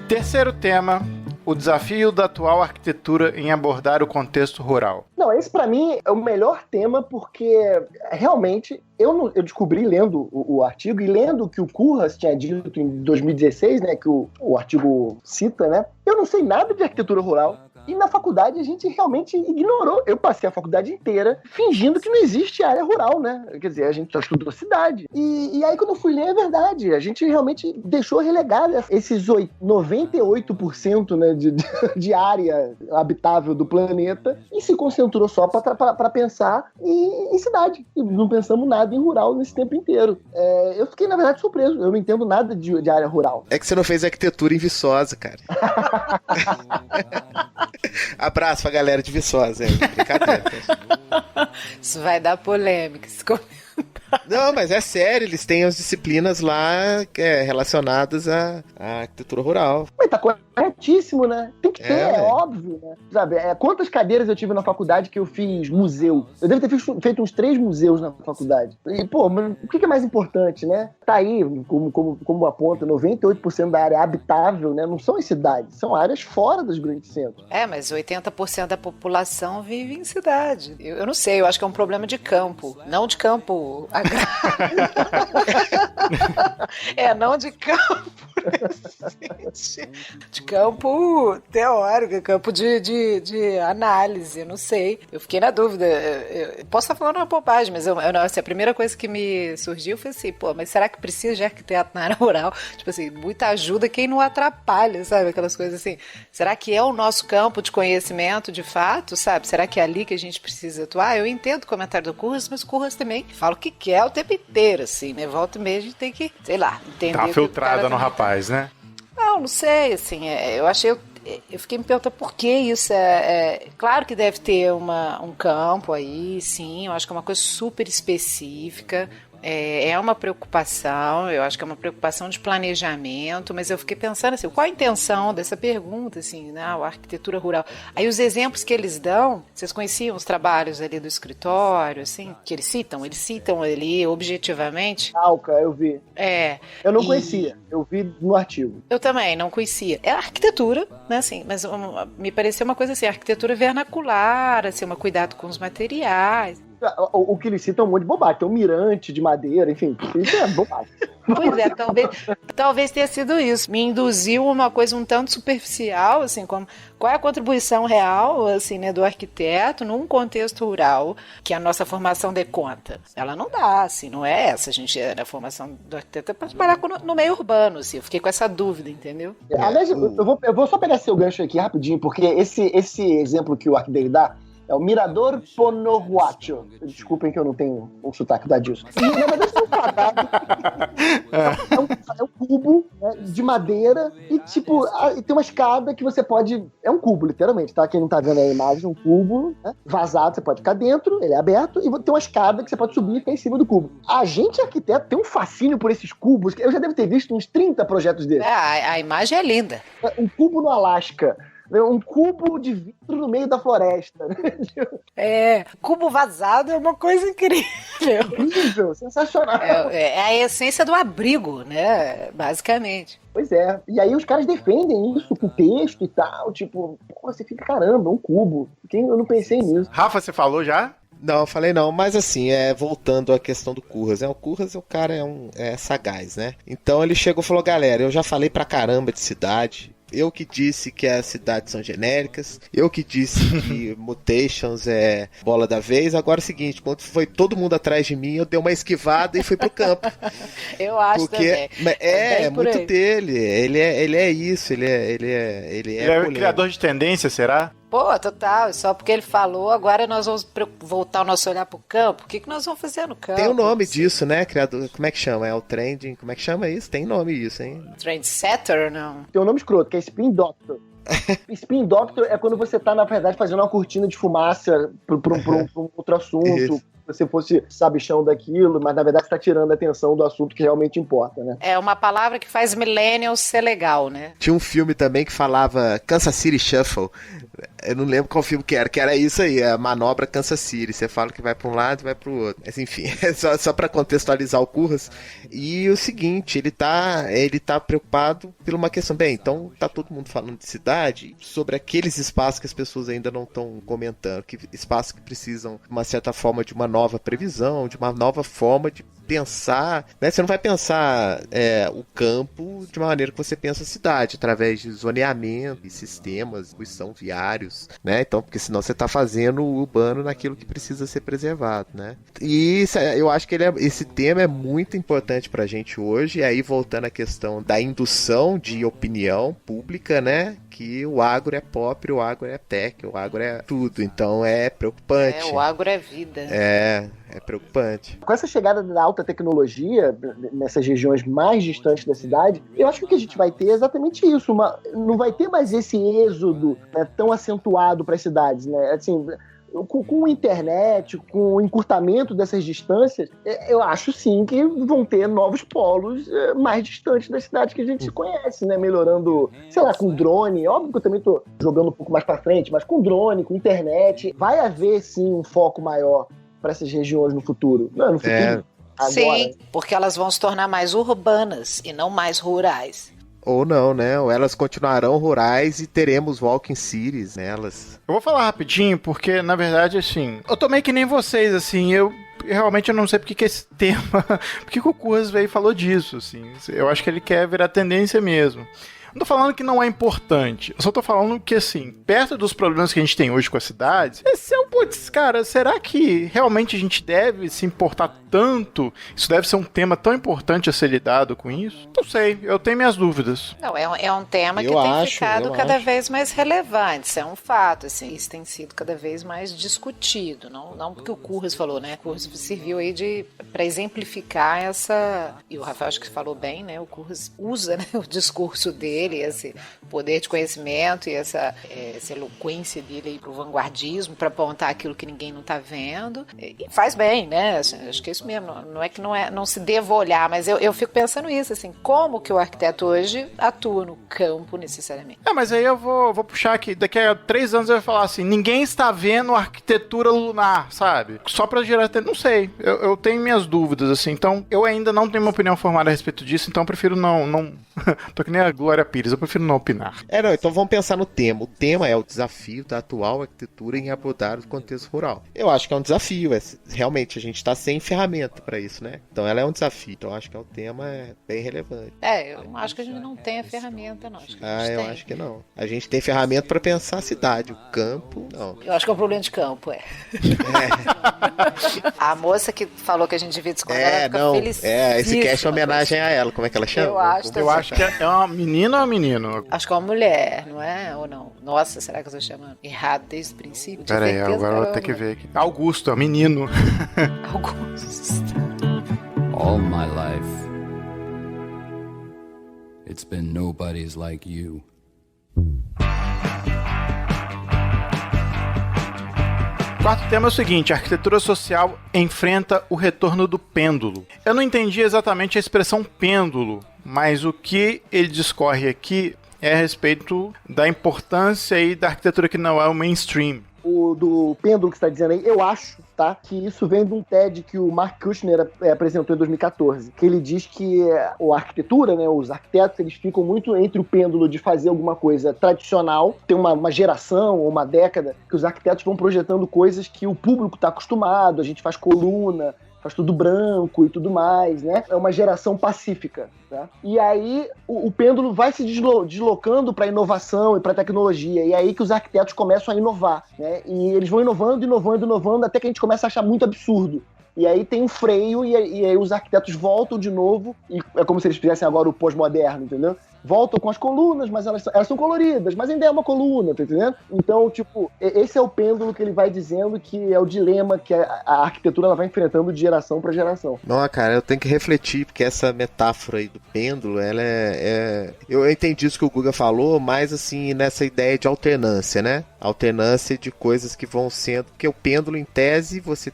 Terceiro tema, o desafio da atual arquitetura em abordar o contexto rural. Não, esse pra mim é o melhor tema, porque realmente eu descobri lendo o artigo e lendo o que o Curras tinha dito em 2016, né, que o artigo cita, né? Eu não sei nada de arquitetura rural. E na faculdade a gente realmente ignorou. Eu passei a faculdade inteira fingindo que não existe área rural, né? Quer dizer, a gente só estudou cidade. E aí quando eu fui ler, é verdade. A gente realmente deixou relegada esses 98%, né, de área habitável do planeta e se concentrou só para pensar em cidade. E não pensamos nada em rural nesse tempo inteiro. Eu fiquei, na verdade, surpreso. Eu não entendo nada de área rural. É que você não fez arquitetura em Viçosa, cara. Abraço pra galera de Viçosa, brincadeira. Isso vai dar polêmica. Não, mas é sério, eles têm as disciplinas lá relacionadas à arquitetura rural. Mas tá corretíssimo, né? Tem que ter, é óbvio, né? Sabe, quantas cadeiras eu tive na faculdade que eu fiz museu? Eu devo ter feito uns 3 museus na faculdade. E, pô, mas o que é mais importante, né? Tá aí, como aponta, 98% da área habitável, né? Não são em cidades, são áreas fora dos grandes centros. Mas 80% da população vive em cidade. Eu não sei, eu acho que é um problema de campo. Não de campo não de campo. De campo teórico, campo de análise, não sei. Eu fiquei na dúvida. Eu posso estar falando uma bobagem, mas assim, a primeira coisa que me surgiu foi assim, mas será que precisa de arquiteto na área rural? Tipo assim, muita ajuda quem não atrapalha, sabe? Aquelas coisas assim. Será que é o nosso campo de conhecimento de fato, sabe? Será que é ali que a gente precisa atuar? Eu entendo o comentário do Curras, mas o Curras também fala o que quer o tempo inteiro, assim, né? Volta e meia a gente tem que, sei lá, entender. Tá filtrada no rapaz, né? Não sei, assim, eu fiquei me perguntando por que isso claro que deve ter um campo aí, sim, eu acho que é uma coisa super específica. É uma preocupação, eu acho que é uma preocupação de planejamento, mas eu fiquei pensando assim, qual a intenção dessa pergunta, assim, né, a arquitetura rural. Aí os exemplos que eles dão, vocês conheciam os trabalhos ali do escritório, assim, que eles citam ali objetivamente? Alca, eu vi. Eu não conhecia, eu vi no artigo. Eu também não conhecia. É arquitetura, né, assim, mas me pareceu uma coisa assim, arquitetura vernacular, assim, um cuidado com os materiais. O que eles citam é um monte de bobagem. Tem um mirante de madeira, enfim, isso é bobagem. Pois é, talvez tenha sido isso. Me induziu uma coisa um tanto superficial, assim, como qual é a contribuição real, assim, né, do arquiteto num contexto rural que a nossa formação dê conta. Ela não dá, assim, não é essa. A gente, a formação do arquiteto é para trabalhar no meio urbano, assim. Eu fiquei com essa dúvida, entendeu? Aliás, eu vou só pegar seu gancho aqui rapidinho, porque esse exemplo que o Arquidei dá, É o Mirador Ponohuacho. Desculpem que eu não tenho o sotaque da Dilson. E, na verdade, é um quadrado. É um cubo, né, de madeira e, tipo, tem uma escada que você pode... É um cubo, literalmente, tá? Quem não tá vendo a imagem, um cubo, né, vazado, você pode ficar dentro, ele é aberto, e tem uma escada que você pode subir e ficar em cima do cubo. A gente, arquiteto, tem um fascínio por esses cubos, que eu já devo ter visto uns 30 projetos desses. A imagem é linda. Um cubo no Alasca. Um cubo de vidro no meio da floresta. Cubo vazado é uma coisa incrível. Incrível, sensacional. É a essência do abrigo, né? Basicamente. Pois é. E aí os caras defendem isso com texto e tal. Tipo, pô, você fica, caramba, um cubo. Eu não pensei nisso. Rafa, você falou já? Não, eu falei não, mas assim, voltando à questão do Curras, o Curras, o cara é sagaz, né? Então ele chegou e falou, galera, eu já falei pra caramba de cidade, eu que disse que as cidades são genéricas, eu que disse que mutations é bola da vez, agora é o seguinte, quando foi todo mundo atrás de mim, eu dei uma esquivada e fui pro campo. Eu acho porque também. É muito aí. Dele, ele é isso, ele é o criador de tendência, será? Pô, total, só porque ele falou, agora nós vamos voltar o nosso olhar pro campo. O que nós vamos fazer no campo? Tem o nome disso, né, criador? Como é que chama? É o trending, como é que chama isso? Tem nome isso, hein? Trendsetter ou não? Tem um nome escroto, que é Spin Doctor. Spin Doctor é quando você tá, na verdade, fazendo uma cortina de fumaça pra um outro assunto. Isso. Você fosse sabichão daquilo, mas na verdade você tá tirando a atenção do assunto que realmente importa, né? É uma palavra que faz millennials ser legal, né? Tinha um filme também que falava Kansas City Shuffle. Eu não lembro qual filme que era isso aí, a manobra Kansas City. Você fala que vai pra um lado e vai pro outro. Mas enfim, só pra contextualizar o Curras. E o seguinte, ele tá preocupado por uma questão. Bem, então tá todo mundo falando de cidade, sobre aqueles espaços que as pessoas ainda não estão comentando, espaços que precisam, de uma certa forma, de uma nova previsão, de uma nova forma de pensar, né? Você não vai pensar o campo de uma maneira que você pensa a cidade, através de zoneamento e sistemas, distribuição viários, né? Então, porque senão você está fazendo o urbano naquilo que precisa ser preservado, né? E eu acho que esse tema é muito importante pra gente hoje, e aí voltando à questão da indução de opinião pública, né? Que o agro é pop, o agro é tech, o agro é tudo, então é preocupante. O agro é vida. É preocupante. Com essa chegada da alta tecnologia nessas regiões mais distantes da cidade, eu acho que o que a gente vai ter é exatamente isso. Não vai ter mais esse êxodo, né, tão acentuado para as cidades, né? Assim, com a internet, com o encurtamento dessas distâncias, eu acho sim que vão ter novos polos mais distantes das cidades que a gente se conhece, né? Melhorando, sei lá, com drone. Óbvio que eu também tô jogando um pouco mais para frente, mas com drone, com internet, vai haver sim um foco maior para essas regiões no futuro. Não, no futuro. Agora. Sim, porque elas vão se tornar mais urbanas e não mais rurais. Ou não, né? Ou elas continuarão rurais e teremos walking cities nelas. Eu vou falar rapidinho, porque, na verdade, assim, eu tô meio que nem vocês, assim, eu realmente não sei porque que esse tema, porque o Curras veio e falou disso, assim, eu acho que ele quer virar tendência mesmo. Não tô falando que não é importante, eu só tô falando que, assim, perto dos problemas que a gente tem hoje com as cidades, esse é um putz, cara, será que realmente a gente deve se importar tanto? Isso deve ser um tema tão importante a ser lidado com isso? Não sei, eu tenho minhas dúvidas. Não, é um tema que tem ficado cada vez mais relevante, isso é um fato, assim, isso tem sido cada vez mais discutido, não porque o Curras falou, né, o Curras serviu aí para exemplificar essa, e o Rafael acho que falou bem, né, o Curras usa, né, o discurso dele, esse poder de conhecimento e essa eloquência dele para o vanguardismo, para apontar aquilo que ninguém não está vendo, e faz bem, né? Acho que é isso mesmo, não é que não se deva olhar, mas eu fico pensando isso, assim, como que o arquiteto hoje atua no campo necessariamente. Mas aí eu vou puxar aqui, daqui a 3 anos eu vou falar assim, ninguém está vendo arquitetura lunar, sabe? Só para gerar, não sei, eu tenho minhas dúvidas, assim, então eu ainda não tenho uma opinião formada a respeito disso, então eu prefiro não tô que nem a Glória Pires, eu prefiro não opinar. Então vamos pensar no tema. O tema é o desafio da atual arquitetura em abordar o contexto rural. Eu acho que é um desafio, realmente a gente está sem ferramentas ferramenta para isso, né? Então ela é um desafio. Então acho que é um tema bem relevante. Eu acho que a gente não tem a ferramenta, não. Eu acho que não. A gente tem ferramenta para pensar a cidade, o campo, não. Eu acho que é um problema de campo, A moça que falou que a gente devia discordar, ela fica felicíssima. Esse cast é homenagem a ela. Como é que ela chama? Eu acho que é uma menina ou um menino? Acho que é uma mulher, não é? Ou não? Nossa, será que eu tô chamando errado desde o princípio? Pera aí, agora eu vou ter que ver aqui. Augusto, é um menino. Augusto. All my life, it's been nobody's like you. O quarto tema é o seguinte: a arquitetura social enfrenta o retorno do pêndulo. Eu não entendi exatamente a expressão pêndulo, mas o que ele discorre aqui é a respeito da importância aí da arquitetura que não é o mainstream. O do pêndulo que você está dizendo aí, eu acho, tá, que isso vem de um TED que o Mark Kushner apresentou em 2014, que ele diz que a arquitetura, né, os arquitetos, eles ficam muito entre o pêndulo de fazer alguma coisa tradicional, tem uma geração ou uma década que os arquitetos vão projetando coisas que o público está acostumado, a gente faz coluna, faz tudo branco e tudo mais, né? É uma geração pacífica, tá? E aí o pêndulo vai se deslocando para inovação e para tecnologia, e é aí que os arquitetos começam a inovar, né? E eles vão inovando, até que a gente começa a achar muito absurdo. E aí tem um freio, e aí os arquitetos voltam de novo, e é como se eles fizessem agora o pós-moderno, entendeu? Voltam com as colunas, mas elas são coloridas, mas ainda é uma coluna, tá entendendo? Então, tipo, esse é o pêndulo que ele vai dizendo que é o dilema que a arquitetura ela vai enfrentando de geração para geração. Não, cara, eu tenho que refletir, porque essa metáfora aí do pêndulo, ela eu entendi isso que o Guga falou, mas assim, nessa ideia de alternância, né? Alternância de coisas que vão sendo, porque o pêndulo, em tese, você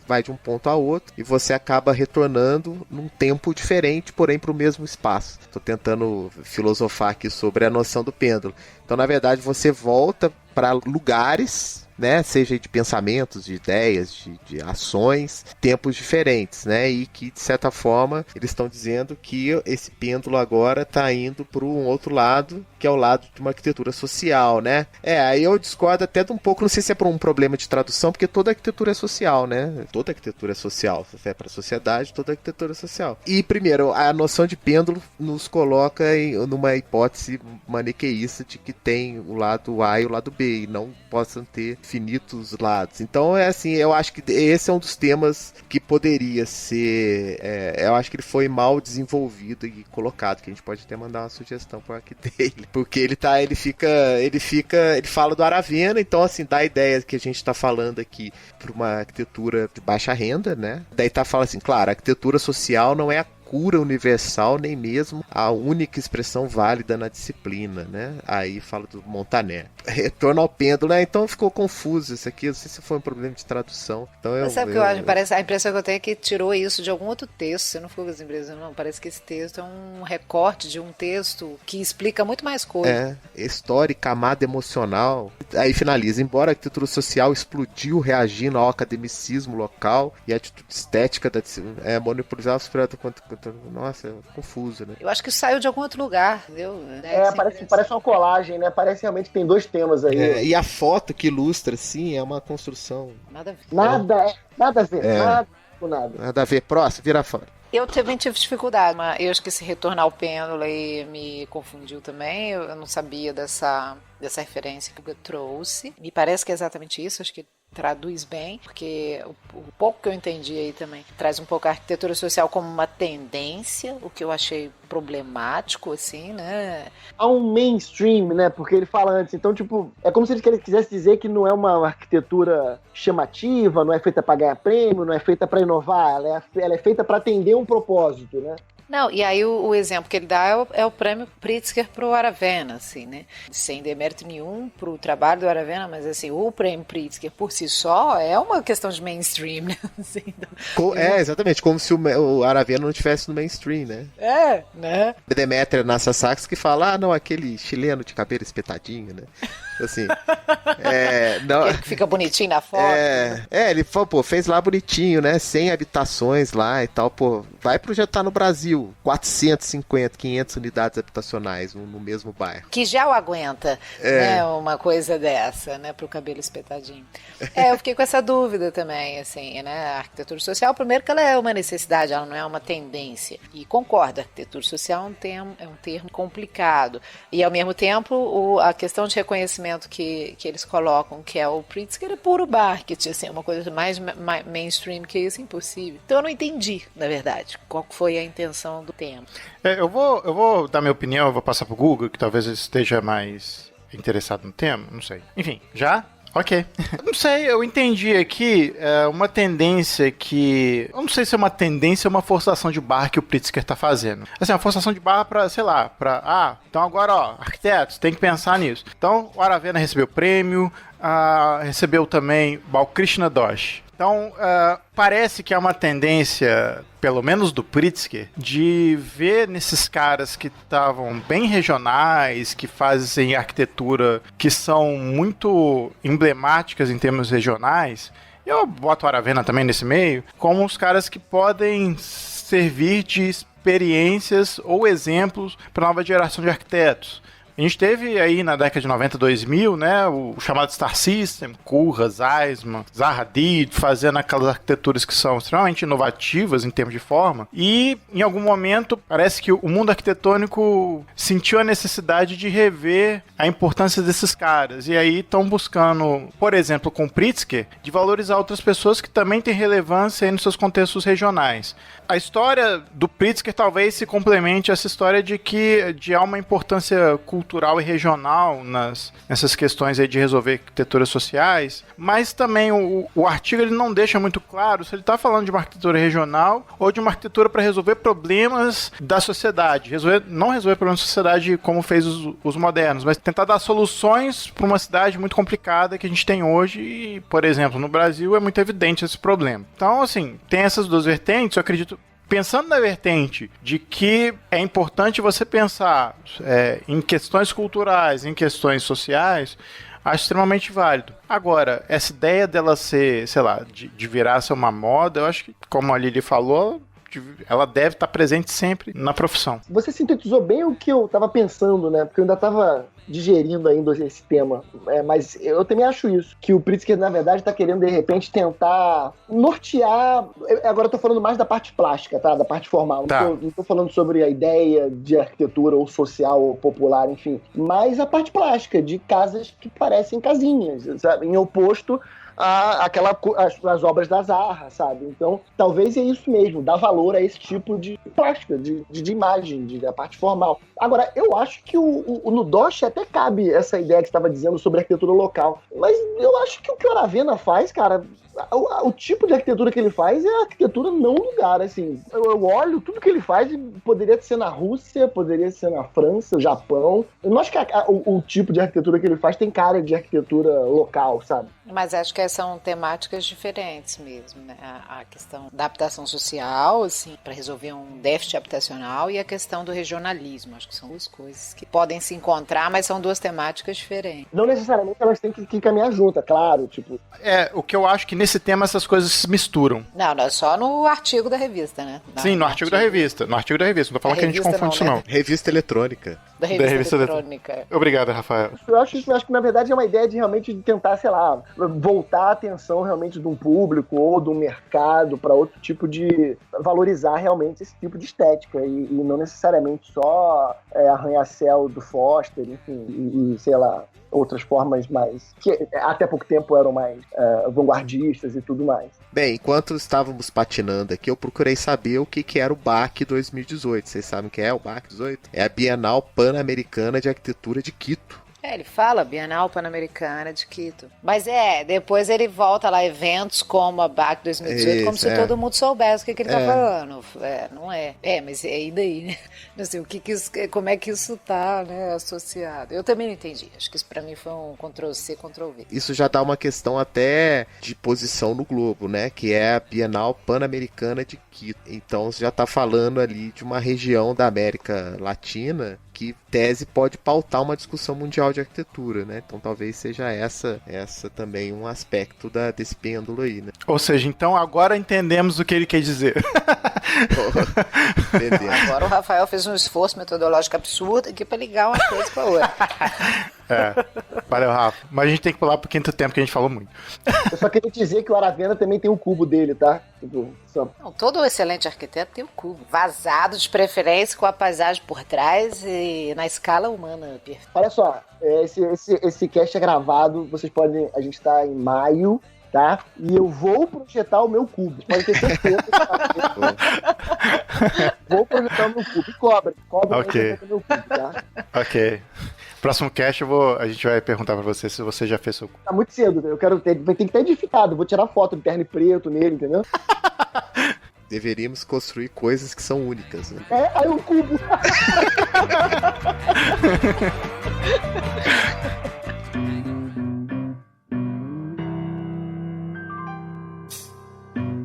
vai de um ponto a outro, e você acaba retornando num tempo diferente, porém para o mesmo espaço. Tô tentando filosofar aqui sobre a noção do pêndulo. Então, na verdade, você volta para lugares, né, seja de pensamentos, de ideias, de ações, tempos diferentes, né, e que, de certa forma, eles estão dizendo que esse pêndulo agora está indo para um outro lado, que é o lado de uma arquitetura social, né. Aí eu discordo até de um pouco, não sei se é por um problema de tradução, porque toda arquitetura é social, né, toda arquitetura é social, se é para a sociedade, toda arquitetura é social. E, primeiro, a noção de pêndulo nos coloca numa hipótese maniqueísta de que tem o lado A e o lado B, e não possam ter infinitos lados. Então, assim, eu acho que esse é um dos temas que poderia ser... eu acho que ele foi mal desenvolvido e colocado, que a gente pode até mandar uma sugestão pro arqui dele, porque ele fala do Aravena, então, assim, dá a ideia que a gente tá falando aqui para uma arquitetura de baixa renda, né? Daí fala assim, claro, a arquitetura social não é a cura universal, nem mesmo a única expressão válida na disciplina, né? Aí fala do Montaner. Retorno ao pêndulo, né? Então ficou confuso isso aqui, não sei se foi um problema de tradução. Então sabe o que eu acho? Parece, a impressão que eu tenho é que tirou isso de algum outro texto, você não ficou com essa impressão, não? Parece que esse texto é um recorte de um texto que explica muito mais coisa. História e camada emocional. Aí finaliza, embora a arquitetura social explodiu reagindo ao academicismo local e a atitude estética da monopolizar os nossa, é confuso, né? Eu acho que saiu de algum outro lugar, entendeu? Parece uma colagem, né? Parece realmente que tem dois temas aí. E a foto que ilustra, assim, é uma construção. Nada a ver. Nada a ver. Próximo, vira fora. Eu também tive dificuldade, mas eu acho que esse retornar ao pêndulo aí me confundiu também. Eu não sabia dessa referência que o Guga trouxe. Me parece que é exatamente isso, acho que traduz bem, porque o pouco que eu entendi aí também traz um pouco a arquitetura social como uma tendência, o que eu achei problemático, assim, né? Há um mainstream, né? Porque ele fala antes, então, tipo, é como se ele quisesse dizer que não é uma arquitetura chamativa, não é feita para ganhar prêmio, não é feita para inovar, ela é feita para atender um propósito, né? Não, e aí o exemplo que ele dá é o prêmio Pritzker pro Aravena, assim, né? Sem demérito nenhum pro trabalho do Aravena, mas assim, o prêmio Pritzker por si só é uma questão de mainstream, né? Assim, então, exatamente, como se o Aravena não estivesse no mainstream, né? Né? Demetria Nassa Sachs que fala, não, aquele chileno de cabelo espetadinho, né? Assim, não... Aquele que fica bonitinho na foto. Ele falou, fez lá bonitinho, né? 100 habitações lá e tal, vai projetar no Brasil, conseguiu 450, 500 unidades habitacionais no mesmo bairro. Que já o aguenta, né, uma coisa dessa, né, pro cabelo espetadinho. Eu fiquei com essa dúvida também, assim, né, a arquitetura social, primeiro que ela é uma necessidade, ela não é uma tendência. E concordo, a arquitetura social é um termo complicado. E, ao mesmo tempo, a questão de reconhecimento que eles colocam, que é o Pritzker, é puro marketing, assim, uma coisa mais mainstream que isso, impossível. Então eu não entendi, na verdade, qual foi a intenção do tema. Eu vou dar minha opinião, eu vou passar pro Google, que talvez ele esteja mais interessado no tema, não sei. Enfim, já? Ok. Não sei, eu entendi aqui uma tendência que... Eu não sei se é uma tendência ou uma forçação de barra que o Pritzker tá fazendo. Assim, uma forçação de barra pra, sei lá, então agora, arquitetos, tem que pensar nisso. Então, o Aravena recebeu prêmio, recebeu também Balkrishna Doshi. Então, parece que é uma tendência, pelo menos do Pritzker, de ver nesses caras que estavam bem regionais, que fazem arquitetura que são muito emblemáticas em termos regionais, eu boto o Aravena também nesse meio, como os caras que podem servir de experiências ou exemplos para a nova geração de arquitetos. A gente teve aí na década de 90, 2000, né, o chamado Star System, Kurra, Zeisman, Zaha Hadid, fazendo aquelas arquiteturas que são extremamente inovativas em termos de forma, e em algum momento parece que o mundo arquitetônico sentiu a necessidade de rever a importância desses caras, e aí estão buscando, por exemplo, com o Pritzker, de valorizar outras pessoas que também têm relevância aí nos seus contextos regionais. A história do Pritzker talvez se complemente a essa história de há uma importância cultural e regional nessas questões aí de resolver arquiteturas sociais, mas também o artigo ele não deixa muito claro se ele está falando de uma arquitetura regional ou de uma arquitetura para resolver problemas da sociedade. Não resolver problemas da sociedade como fez os modernos, mas tentar dar soluções para uma cidade muito complicada que a gente tem hoje e, por exemplo, no Brasil é muito evidente esse problema. Então, assim, tem essas duas vertentes, eu acredito. Pensando na vertente de que é importante você pensar em questões culturais, em questões sociais, acho extremamente válido. Agora, essa ideia dela ser, sei lá, de virar ser uma moda, eu acho que, como a Lili falou, ela deve estar presente sempre na profissão. Você sintetizou bem o que eu estava pensando, né? Porque eu ainda estava digerindo ainda esse tema, mas eu também acho isso, que o Pritzker, na verdade, está querendo, de repente, tentar nortear, agora eu tô falando mais da parte plástica, tá? Da parte formal, não tô falando sobre a ideia de arquitetura ou social ou popular, enfim, mas a parte plástica, de casas que parecem casinhas, sabe? Em oposto as obras da Zaha, sabe? Então, talvez é isso mesmo, dar valor a esse tipo de plástica, de imagem, da parte formal. Agora, eu acho que no Doshi até cabe essa ideia que você estava dizendo sobre arquitetura local, mas eu acho que o que o Aravena faz, cara, o tipo de arquitetura que ele faz é arquitetura não lugar, assim. Eu olho tudo que ele faz e poderia ser na Rússia, poderia ser na França, Japão. Eu não acho que o tipo de arquitetura que ele faz tem cara de arquitetura local, sabe? Mas acho que são temáticas diferentes mesmo, né? A questão da adaptação social, assim, para resolver um déficit habitacional, e a questão do regionalismo. Acho que são duas coisas que podem se encontrar, mas são duas temáticas diferentes. Não necessariamente elas têm que caminhar juntas, claro, tipo... O que eu acho que nesse tema essas coisas se misturam. Não, é só no artigo da revista, né? Sim, no artigo da revista. No artigo da revista. Não tô falando que a gente confunde isso, não. Revista eletrônica. Da revista eletrônica. Obrigado, Rafael. Eu acho que na verdade é uma ideia de realmente tentar, sei lá, voltar a atenção realmente de um público ou do mercado para outro tipo de... valorizar realmente esse tipo de estética e não necessariamente só arranha-céu do Foster, enfim, e sei lá, outras formas mais... que até pouco tempo eram mais vanguardistas e tudo mais. Bem, enquanto estávamos patinando aqui, eu procurei saber o que era o BAC 2018. Vocês sabem o que é o BAC 2018? É a Bienal Pan-Americana de Arquitetura de Quito. Ele fala Bienal Pan-Americana de Quito. Mas depois ele volta lá a eventos como a BAC 2018, como se todo mundo soubesse o que ele tá falando. Não é. Mas e daí, né? Assim, como é que isso tá, né, associado? Eu também não entendi. Acho que isso pra mim foi um Ctrl-C, Ctrl-V. Isso já dá uma questão até de posição no globo, né? Que é a Bienal Pan-Americana de Quito. Então você já está falando ali de uma região da América Latina que tese pode pautar uma discussão mundial de arquitetura, né? Então talvez seja essa também um aspecto desse pêndulo aí, né? Ou seja, então agora entendemos o que ele quer dizer. Agora o Rafael fez um esforço metodológico absurdo aqui para ligar uma coisa com a outra. Valeu, Rafa. Mas a gente tem que pular pro quinto tempo que a gente falou muito. Eu só queria dizer que o Aravena também tem o cubo dele, tá? Não, todo excelente arquiteto tem o cubo. Vazado, de preferência, com a paisagem por trás e na escala humana. Olha só, esse cast é gravado, vocês podem... A gente tá em maio, tá? E eu vou projetar o meu cubo. Vocês podem ter certeza. Vou projetar o meu cubo. E cobra Ok. o meu cubo, tá? Ok. Próximo cast a gente vai perguntar pra você se você já fez seu cubo. Tá muito cedo, tem que estar edificado. Vou tirar foto de terno e preto nele, entendeu? Deveríamos construir coisas que são únicas, né? Aí o cubo.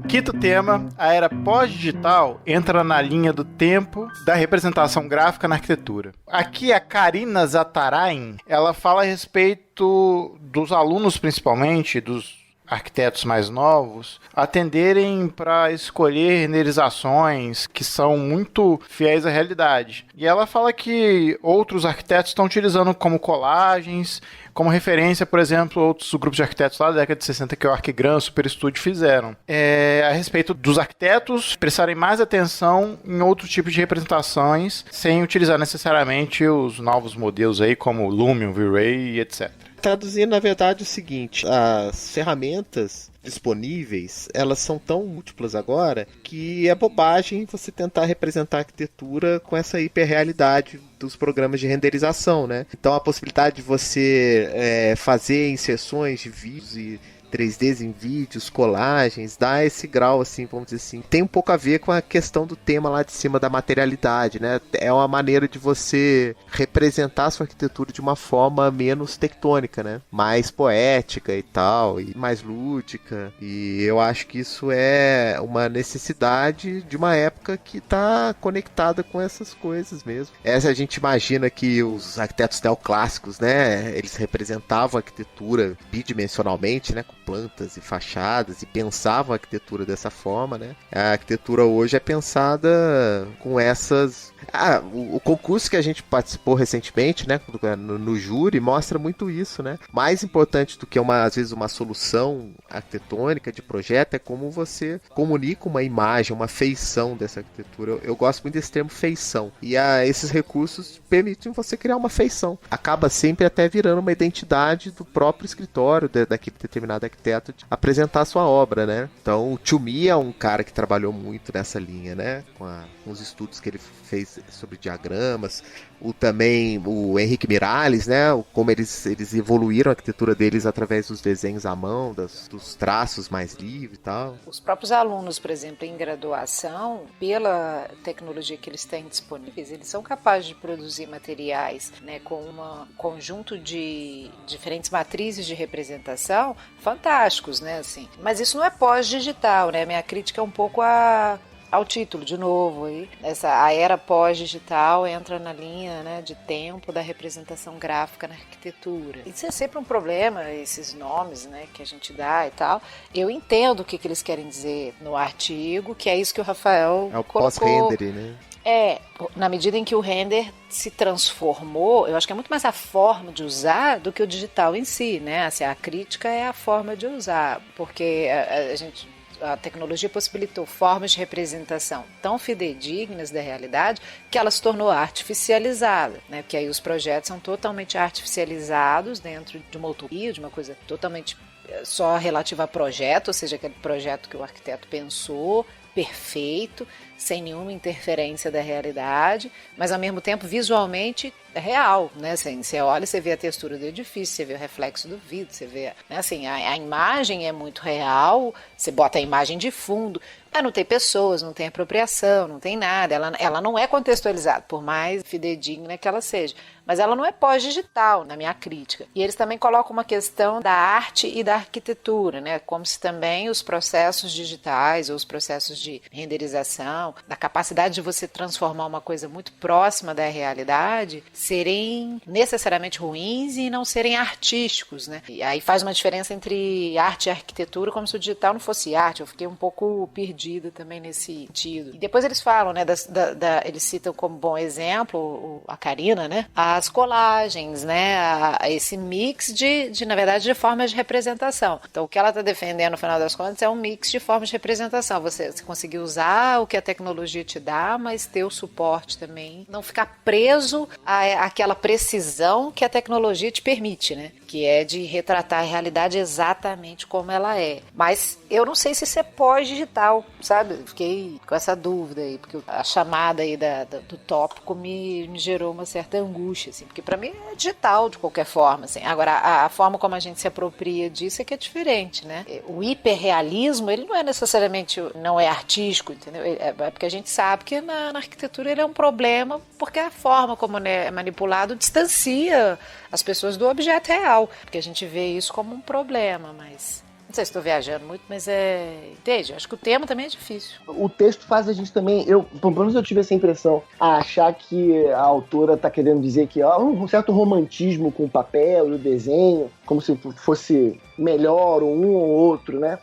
Quinto tema, a era pós-digital entra na linha do tempo da representação gráfica na arquitetura. Aqui a Karina Zatarain, ela fala a respeito dos alunos, principalmente, dos arquitetos mais novos, atenderem para escolher renderizações que são muito fiéis à realidade. E ela fala que outros arquitetos estão utilizando como colagens, como referência, por exemplo, outros grupos de arquitetos lá da década de 60 que o Arquigram, o Super Studio fizeram. A respeito dos arquitetos prestarem mais atenção em outros tipos de representações, sem utilizar necessariamente os novos modelos aí, como Lumion, V-Ray e etc. Traduzindo, na verdade, o seguinte: as ferramentas disponíveis, elas são tão múltiplas agora que é bobagem você tentar representar a arquitetura com essa hiperrealidade dos programas de renderização, né? Então a possibilidade de você fazer inserções de vídeos e 3Ds em vídeos, colagens, dá esse grau, assim, vamos dizer assim. Tem um pouco a ver com a questão do tema lá de cima da materialidade, né? É uma maneira de você representar a sua arquitetura de uma forma menos tectônica, né? Mais poética e tal, e mais lúdica. E eu acho que isso é uma necessidade de uma época que está conectada com essas coisas mesmo. A gente imagina que os arquitetos neoclássicos, né? Eles representavam a arquitetura bidimensionalmente, né? Com plantas e fachadas, e pensavam a arquitetura dessa forma, né? A arquitetura hoje é pensada com essas... o concurso que a gente participou recentemente, né, no júri, mostra muito isso, né? Mais importante do que às vezes uma solução arquitetônica de projeto é como você comunica uma imagem, uma feição dessa arquitetura. Eu gosto muito desse termo feição. E esses recursos permitem você criar uma feição. Acaba sempre até virando uma identidade do próprio escritório daquele determinado arquiteto de apresentar a sua obra, né? Então o Tchumi é um cara que trabalhou muito nessa linha, né? Com os estudos que ele fez sobre diagramas, também o Henrique Miralles, né? Como eles evoluíram a arquitetura deles através dos desenhos à mão, dos traços mais livres e tal. Os próprios alunos, por exemplo, em graduação, pela tecnologia que eles têm disponíveis, eles são capazes de produzir materiais, né, com um conjunto de diferentes matrizes de representação fantásticos, né? Assim. Mas isso não é pós-digital, né? Minha crítica é um pouco ao título, de novo, aí. A era pós-digital entra na linha, né, de tempo da representação gráfica na arquitetura. Isso é sempre um problema, esses nomes, né, que a gente dá e tal. Eu entendo o que eles querem dizer no artigo, que é isso que o Rafael colocou. É o pós-render, né? Na medida em que o render se transformou, eu acho que é muito mais a forma de usar do que o digital em si, né? Assim, a crítica é a forma de usar, porque a tecnologia possibilitou formas de representação tão fidedignas da realidade que ela se tornou artificializada, né? Porque aí os projetos são totalmente artificializados dentro de uma utopia, de uma coisa totalmente só relativa a projeto, ou seja, aquele projeto que o arquiteto pensou, perfeito, sem nenhuma interferência da realidade, mas ao mesmo tempo visualmente é real, né? Assim, você olha, você vê a textura do edifício, você vê o reflexo do vidro, você vê, né? Assim, a imagem é muito real, você bota a imagem de fundo, mas não tem pessoas, não tem apropriação, não tem nada, ela não é contextualizada, por mais fidedigna que ela seja, mas ela não é pós-digital, na minha crítica. E eles também colocam uma questão da arte e da arquitetura, né? Como se também os processos digitais ou os processos de renderização, da capacidade de você transformar uma coisa muito próxima da realidade, serem necessariamente ruins e não serem artísticos, né? E aí faz uma diferença entre arte e arquitetura, como se o digital não fosse arte. Eu fiquei um pouco perdida também nesse sentido. E depois eles falam, né? Eles citam como bom exemplo a Karina, né? As colagens, né? Esse mix na verdade, de formas de representação. Então, o que ela está defendendo, no final das contas, é um mix de formas de representação. Você conseguir usar o que a tecnologia te dá, mas ter o suporte também. Não ficar preso àquela precisão que a tecnologia te permite, né? Que é de retratar a realidade exatamente como ela é. Mas eu não sei se isso é pós-digital, sabe? Fiquei com essa dúvida aí, porque a chamada aí do tópico me gerou uma certa angústia, assim, porque para mim é digital de qualquer forma, assim. Agora, a forma como a gente se apropria disso é que é diferente, né? O hiperrealismo, ele não é necessariamente, não é artístico, entendeu? É porque a gente sabe que na arquitetura ele é um problema, porque a forma como é manipulado distancia as pessoas do objeto real, porque a gente vê isso como um problema, mas... Não sei se estou viajando muito, mas entende? Acho que o tema também é difícil. O texto faz a gente também, pelo menos eu tive essa impressão, a achar que a autora está querendo dizer que há um certo romantismo com o papel e o desenho, como se fosse melhor um ou outro, né?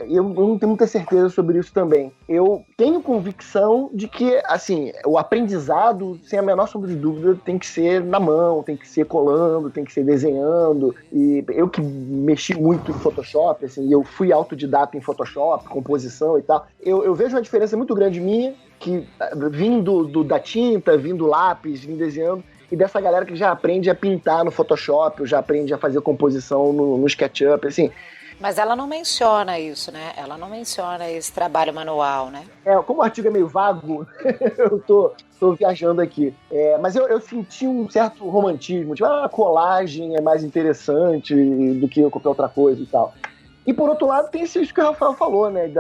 Eu não tenho muita certeza sobre isso também. Eu tenho convicção de que, assim, o aprendizado, sem a menor sombra de dúvida, tem que ser na mão, tem que ser colando, tem que ser desenhando. E eu que mexi muito em Photoshop, assim, eu fui autodidata em Photoshop, composição e tal, eu vejo uma diferença muito grande minha, que vindo da tinta, vindo lápis, vindo desenhando, e dessa galera que já aprende a pintar no Photoshop, ou já aprende a fazer composição no SketchUp, assim. Mas ela não menciona isso, né? Ela não menciona esse trabalho manual, né? Como o artigo é meio vago, eu tô viajando aqui. Mas eu senti um certo romantismo, tipo, a colagem é mais interessante do que qualquer outra coisa e tal. E por outro lado tem isso que o Rafael falou, né?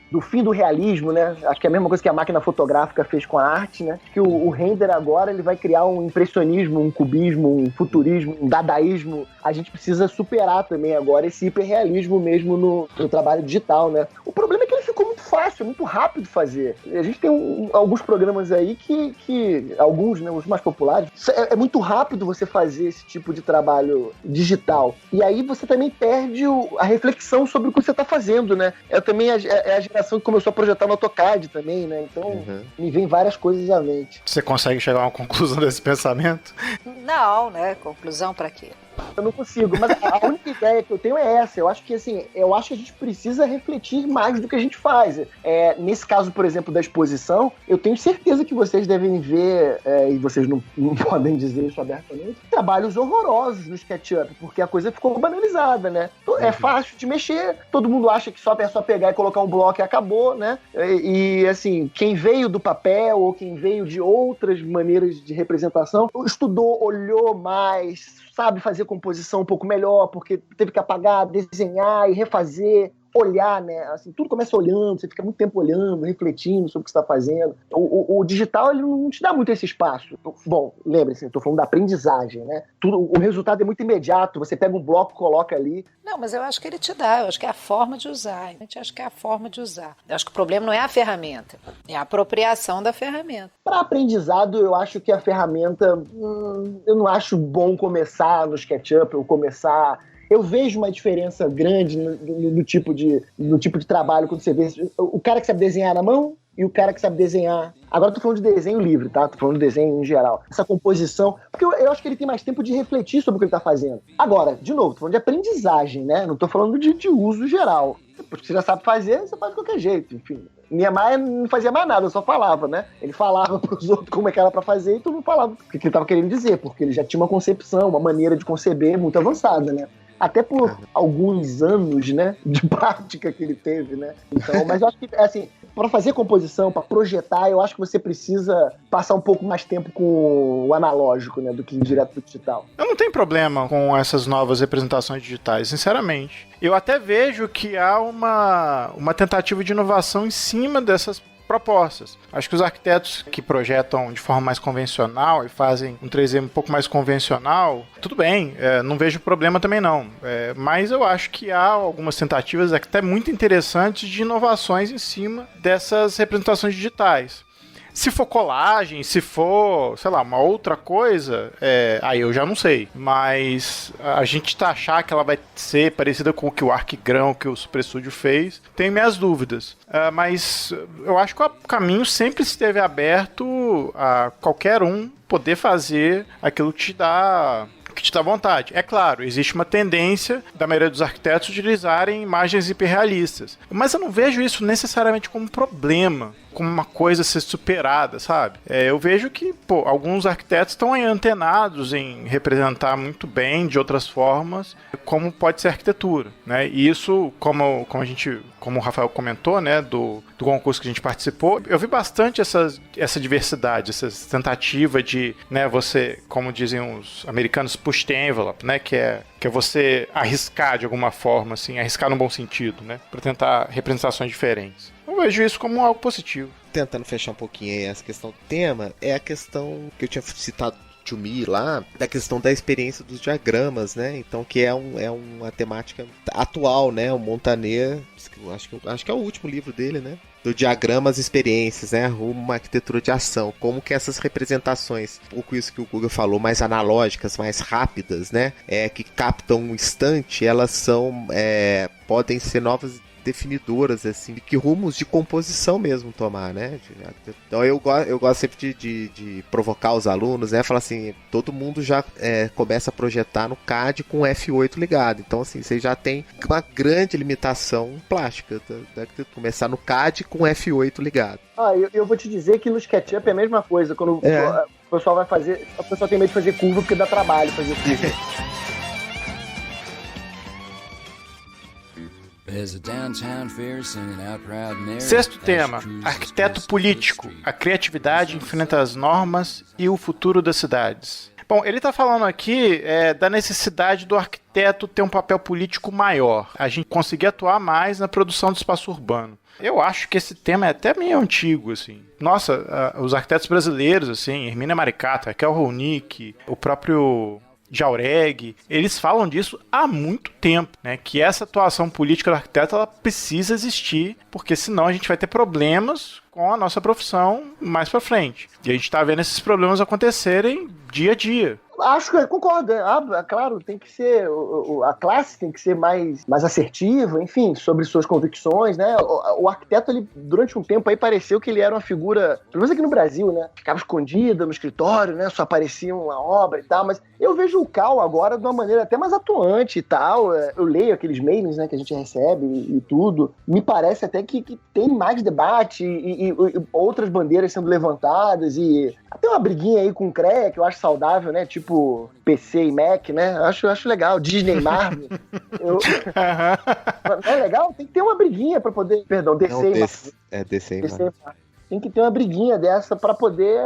Do fim do realismo, né? Acho que é a mesma coisa que a máquina fotográfica fez com a arte, né? Que o render agora ele vai criar um impressionismo, um cubismo, um futurismo, um dadaísmo. A gente precisa superar também agora esse hiperrealismo mesmo no trabalho digital, né? O problema é que ele ficou muito fácil, muito rápido de fazer. A gente tem alguns programas aí que alguns, né, os mais populares, é muito rápido você fazer esse tipo de trabalho digital. E aí você também perde a reflexão sobre o que você está fazendo, né? Também a geração que começou a projetar no AutoCAD também, né? Então, me vem várias coisas à mente. Você consegue chegar a uma conclusão desse pensamento? Não, né? Conclusão pra quê? Eu não consigo, mas a única ideia que eu tenho é essa. Eu acho que a gente precisa refletir mais do que a gente faz. Nesse caso, por exemplo, da exposição, eu tenho certeza que vocês devem ver, e vocês não podem dizer isso abertamente, trabalhos horrorosos no SketchUp, porque a coisa ficou banalizada, né? É fácil de mexer, todo mundo acha que só é só pegar e colocar um bloco e acabou, né? E assim, quem veio do papel ou quem veio de outras maneiras de representação, estudou, olhou mais, sabe fazer composição um pouco melhor, porque teve que apagar, desenhar e refazer, olhar, né? Assim, tudo começa olhando, você fica muito tempo olhando, refletindo sobre o que você está fazendo. O digital, ele não te dá muito esse espaço. Bom, lembre-se, eu estou falando da aprendizagem, né? O resultado é muito imediato, você pega um bloco, coloca ali. Não, mas eu acho que ele te dá, eu acho que é a forma de usar. A gente acha que é a forma de usar. Eu acho que o problema não é a ferramenta, é a apropriação da ferramenta. Para aprendizado, eu acho que a ferramenta, eu não acho bom começar no SketchUp ou começar... Eu vejo uma diferença grande no tipo de trabalho quando você vê o cara que sabe desenhar na mão e o cara que sabe desenhar. Agora eu tô falando de desenho livre, tá? Tô falando de desenho em geral. Essa composição, porque eu acho que ele tem mais tempo de refletir sobre o que ele tá fazendo. Agora, de novo, tô falando de aprendizagem, né? Não tô falando de uso geral. Porque você já sabe fazer, você faz de qualquer jeito, enfim. Niemeyer não fazia mais nada, só falava, né? Ele falava pros outros como é que era pra fazer e todo mundo falava o que ele tava querendo dizer, porque ele já tinha uma concepção, uma maneira de conceber muito avançada, né? Até por alguns anos, né, de prática que ele teve, né? Então, mas eu acho que, assim, para fazer composição, para projetar, eu acho que você precisa passar um pouco mais tempo com o analógico, né, do que direto do digital. Eu não tenho problema com essas novas representações digitais, sinceramente. Eu até vejo que há uma tentativa de inovação em cima dessas propostas. Acho que os arquitetos que projetam de forma mais convencional e fazem um 3D um pouco mais convencional, tudo bem, não vejo problema também não. Mas eu acho que há algumas tentativas até muito interessantes de inovações em cima dessas representações digitais. Se for colagem, se for, sei lá, uma outra coisa, aí eu já não sei. Mas a gente achar que ela vai ser parecida com o que o Arquigrão, que o Super Studio fez, tem minhas dúvidas. Mas eu acho que o caminho sempre esteve aberto a qualquer um poder fazer aquilo que te dá vontade. É claro, existe uma tendência da maioria dos arquitetos utilizarem imagens hiperrealistas. Mas eu não vejo isso necessariamente como um problema, como uma coisa a ser superada, sabe? Eu vejo que, alguns arquitetos estão antenados em representar muito bem, de outras formas, como pode ser arquitetura, né? E isso, como o Rafael comentou, né, do concurso que a gente participou, eu vi bastante essa diversidade, essa tentativa de, né, você, como dizem os americanos, push the envelope, né, que é você arriscar de alguma forma, assim, arriscar no bom sentido, né, para tentar representações diferentes. Eu vejo isso como algo positivo. Tentando fechar um pouquinho aí essa questão do tema, é a questão que eu tinha citado to me lá, da questão da experiência dos diagramas, né? Então, que é uma temática atual, né? O Montaner, acho que é o último livro dele, né? Do Diagramas Experiências, né? Uma arquitetura de ação. Como que essas representações, um pouco isso que o Guga falou, mais analógicas, mais rápidas, né? Que captam um instante, elas são, podem ser novas definidoras, assim, que rumos de composição mesmo tomar, né? Então eu gosto sempre de provocar os alunos, né? Falar assim, todo mundo já começa a projetar no CAD com F8 ligado. Então, assim, você já tem uma grande limitação plástica, começar no CAD com F8 ligado. Eu vou te dizer que no SketchUp é a mesma coisa. Quando o pessoal vai fazer, o pessoal tem medo de fazer curva porque dá trabalho fazer curva. Sexto tema, arquiteto político. A criatividade enfrenta as normas e o futuro das cidades. Bom, ele está falando aqui da necessidade do arquiteto ter um papel político maior. A gente conseguir atuar mais na produção do espaço urbano. Eu acho que esse tema é até meio antigo, assim. Nossa, os arquitetos brasileiros, assim, Hermínia Maricato, Raquel Ronick, o próprio Jaureg, eles falam disso há muito tempo, né? Que essa atuação política do arquiteto, ela precisa existir, porque senão a gente vai ter problemas com a nossa profissão mais pra frente. E a gente tá vendo esses problemas acontecerem dia a dia. Acho que concordo. Claro, tem que ser. A classe tem que ser mais assertiva, enfim, sobre suas convicções, né? O arquiteto, ele, durante um tempo aí, pareceu que ele era uma figura, pelo menos aqui no Brasil, né? Ficava escondida no escritório, né? Só aparecia uma obra e tal, mas eu vejo o Cal agora de uma maneira até mais atuante e tal. Eu leio aqueles mails, né, que a gente recebe e tudo. Me parece até que tem mais debate e outras bandeiras sendo levantadas e até uma briguinha aí com o CREA, que eu acho saudável, né? Tipo PC e Mac, né? Acho legal. Disney, Marvel. Não é legal? Tem que ter uma briguinha pra poder... Perdão, DC e Marvel. DC e Marvel. Tem que ter uma briguinha dessa para poder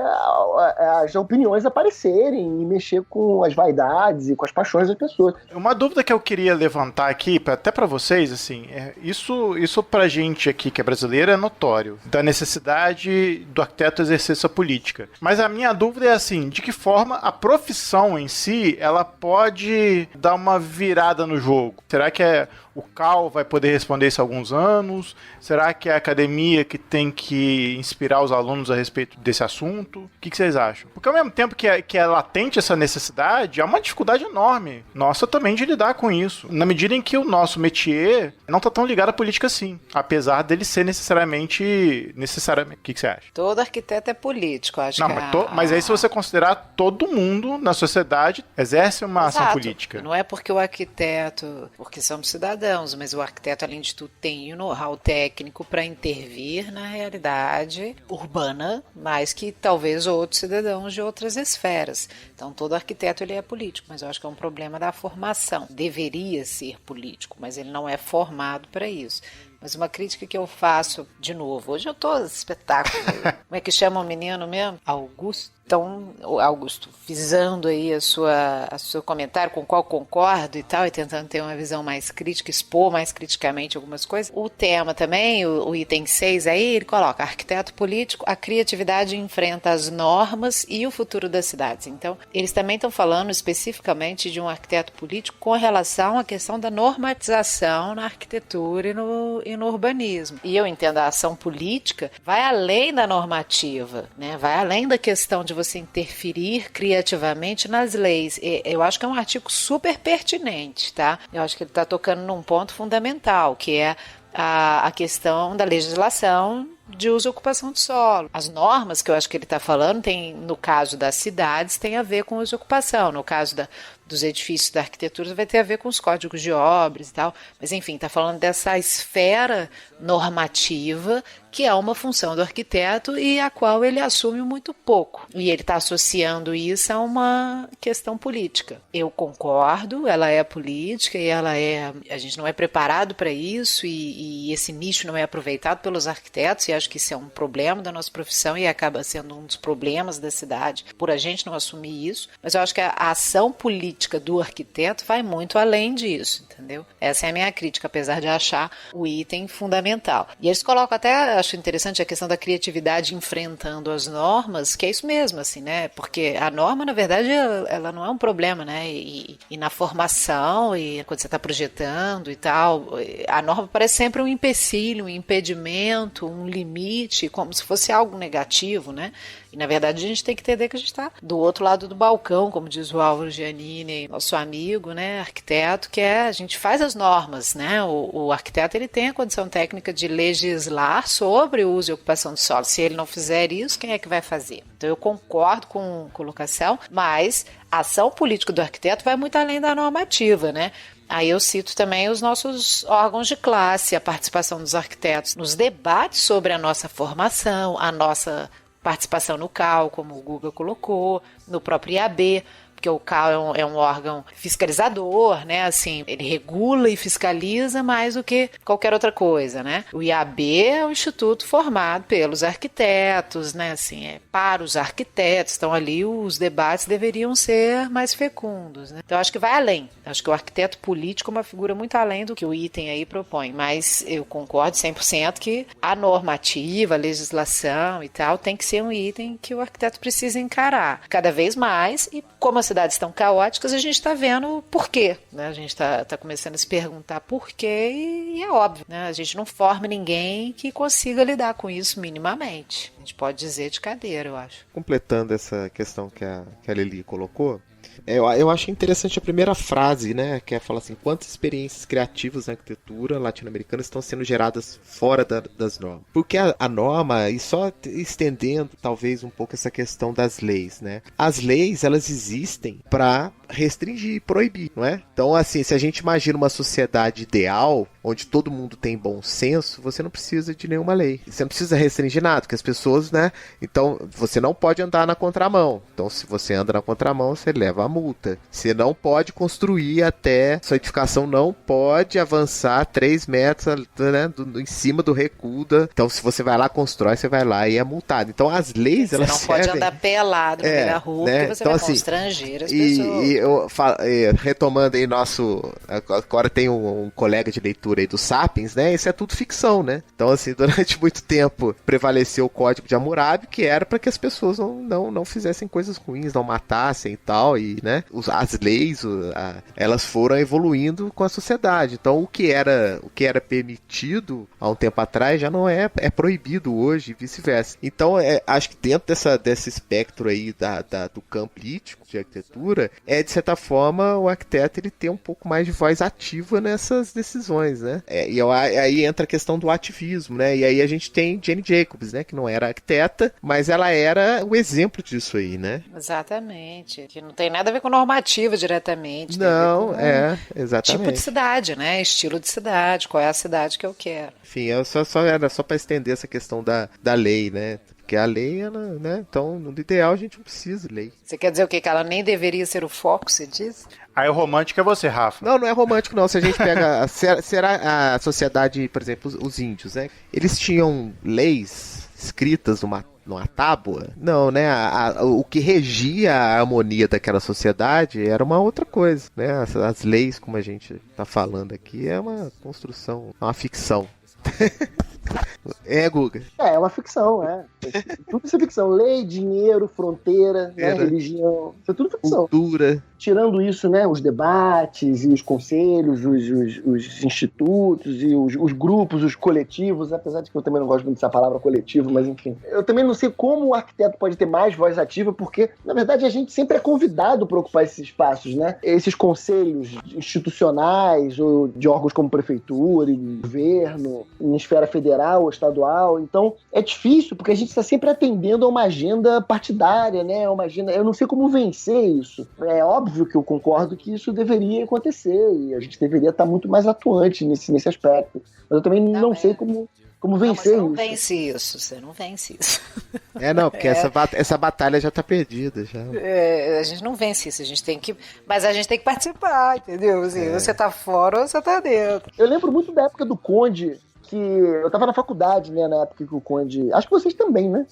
as opiniões aparecerem e mexer com as vaidades e com as paixões das pessoas. Uma dúvida que eu queria levantar aqui, até para vocês, assim, isso pra gente aqui que é brasileiro é notório, da necessidade do arquiteto exercer essa política. Mas a minha dúvida é assim, de que forma a profissão em si, ela pode dar uma virada no jogo? Será que o Cal vai poder responder isso há alguns anos? Será que é a academia que tem que inspirar os alunos a respeito desse assunto? O que vocês acham? Porque ao mesmo tempo que é latente essa necessidade, há uma dificuldade enorme nossa também de lidar com isso. Na medida em que o nosso métier não está tão ligado à política assim, apesar dele ser necessariamente... O que você acha? Todo arquiteto é político, acho não, que mas aí se você considerar todo mundo na sociedade exerce uma ação política. Não é porque o arquiteto... Porque somos cidadãos, mas o arquiteto, além de tudo, tem o know-how técnico para intervir na realidade urbana, mais que talvez outros cidadãos de outras esferas. Então, todo arquiteto ele é político, mas eu acho que é um problema da formação. Deveria ser político, mas ele não é formado para isso. Mas uma crítica que eu faço, de novo, hoje eu tô espetáculo. Como é que chama o menino mesmo? Augusto. Então, Augusto, visando aí a seu comentário, com o qual concordo e tal, e tentando ter uma visão mais crítica, expor mais criticamente algumas coisas. O tema também, o item 6 aí, ele coloca: arquiteto político, a criatividade enfrenta as normas e o futuro das cidades. Então, eles também estão falando especificamente de um arquiteto político com relação à questão da normatização na arquitetura e no urbanismo. E eu entendo a ação política vai além da normativa, né? Vai além da questão de você interferir criativamente nas leis. Eu acho que é um artigo super pertinente, tá? Eu acho que ele está tocando num ponto fundamental, que é a questão da legislação de uso e ocupação do solo. As normas que eu acho que ele está falando, no caso das cidades, tem a ver com uso e ocupação. No caso dos edifícios da arquitetura, vai ter a ver com os códigos de obras e tal. Mas, enfim, está falando dessa esfera normativa que é uma função do arquiteto e a qual ele assume muito pouco. E ele está associando isso a uma questão política. Eu concordo, ela é política e a gente não é preparado para isso e esse nicho não é aproveitado pelos arquitetos, e acho que isso é um problema da nossa profissão e acaba sendo um dos problemas da cidade por a gente não assumir isso. Mas eu acho que a ação política do arquiteto vai muito além disso, entendeu? Essa é a minha crítica, apesar de achar o item fundamental. E eles colocam até, acho interessante, a questão da criatividade enfrentando as normas, que é isso mesmo, assim, né? Porque a norma, na verdade, ela não é um problema, né? E na formação, e quando você está projetando e tal, a norma parece sempre um empecilho, um impedimento, um limite, como se fosse algo negativo, né? E, na verdade, a gente tem que entender que a gente está do outro lado do balcão, como diz o Álvaro Giannini, nosso amigo, né, arquiteto, que a gente faz as normas, né? O arquiteto, ele tem a condição técnica de legislar sobre o uso e ocupação do solo. Se ele não fizer isso, quem é que vai fazer? Então, eu concordo com a colocação, mas a ação política do arquiteto vai muito além da normativa, né? Aí eu cito também os nossos órgãos de classe, a participação dos arquitetos nos debates sobre a nossa formação, a nossa participação no CAL, como o Guga colocou, no próprio IAB, porque o CAL é um órgão fiscalizador, né? Assim, ele regula e fiscaliza mais do que qualquer outra coisa, né? O IAB é um instituto formado pelos arquitetos, né? Assim, para os arquitetos. Então, ali os debates deveriam ser mais fecundos, né? Então, acho que vai além. Acho que o arquiteto político é uma figura muito além do que o item aí propõe. Mas eu concordo 100% que a normativa, a legislação e tal, tem que ser um item que o arquiteto precisa encarar cada vez mais. E como as cidades estão caóticas, a gente está vendo por quê, né? A gente está começando a se perguntar por quê e é óbvio, né? A gente não forma ninguém que consiga lidar com isso minimamente. A gente pode dizer de cadeira, eu acho. Completando essa questão que a Lili colocou, eu acho interessante a primeira frase, né, que fala assim: quantas experiências criativas na arquitetura latino-americana estão sendo geradas fora das normas. Porque a norma, e só estendendo talvez um pouco essa questão das leis, né, as leis, elas existem para restringir e proibir, não é? Então, assim, se a gente imagina uma sociedade ideal, onde todo mundo tem bom senso, você não precisa de nenhuma lei. Você não precisa restringir nada, porque as pessoas, né? Então, você não pode andar na contramão. Então, se você anda na contramão, você leva a multa. Você não pode construir até... Sua edificação não pode avançar 3 metros, né, em cima do recuo. Então, se você vai lá, constrói, você vai lá e é multado. Então, as leis, elas servem... Você não pode andar pelado no meio da rua, né? Porque você então, vai constranger as pessoas. Retomando aí agora tem um colega de leitura aí do Sapiens, né? Isso é tudo ficção, né? Então, assim, durante muito tempo prevaleceu o Código de Hammurabi, que era para que as pessoas não fizessem coisas ruins, não matassem e tal, e, né? As leis, elas foram evoluindo com a sociedade. Então, o que era permitido há um tempo atrás já não é proibido hoje e vice-versa. Então, acho que dentro desse espectro aí do campo político de arquitetura, de certa forma, o arquiteto ele tem um pouco mais de voz ativa nessas decisões, né? Aí entra a questão do ativismo, né? E aí a gente tem Jane Jacobs, né? Que não era arquiteta, mas ela era o exemplo disso aí, né? Exatamente. Que não tem nada a ver com normativa diretamente. Não, exatamente. Tipo de cidade, né? Estilo de cidade, qual é a cidade que eu quero. Enfim, era só para estender essa questão da lei, né? porque a lei, ela, né? Então, no ideal, a gente não precisa de lei. Você quer dizer o quê? Que ela nem deveria ser o foco, você diz? Aí o romântico é você, Rafa. Não, não é romântico, não. Se a gente pega. Será a sociedade, por exemplo, os índios, né? Eles tinham leis escritas numa tábua? Não, né? O que regia a harmonia daquela sociedade era uma outra coisa, né? As leis, como a gente tá falando aqui, é uma construção, é uma ficção. É, Guga. É uma ficção, tudo isso é ficção. Lei, dinheiro, fronteira, né, religião. Isso é tudo ficção. Cultura. Tirando isso, né, os debates e os conselhos, os institutos e os grupos, os coletivos, apesar de que eu também não gosto muito dessa palavra coletivo, mas enfim. Eu também não sei como o arquiteto pode ter mais voz ativa, porque, na verdade, a gente sempre é convidado para ocupar esses espaços, né? Esses conselhos institucionais ou de órgãos como prefeitura e governo, em esfera federal ou estadual. Então, é difícil, porque a gente está sempre atendendo a uma agenda partidária, né? Uma agenda... Eu não sei como vencer isso. É óbvio que eu concordo que isso deveria acontecer e a gente deveria estar muito mais atuante nesse aspecto. Mas eu também não sei como vencer isso. Você não vence isso, você não vence isso. Não, porque essa batalha já tá perdida. Já. A gente não vence isso, mas a gente tem que participar, entendeu? Assim, você tá fora ou você tá dentro. Eu lembro muito da época do Conde, que eu tava na faculdade, né, na época que o Conde... Acho que vocês também, né?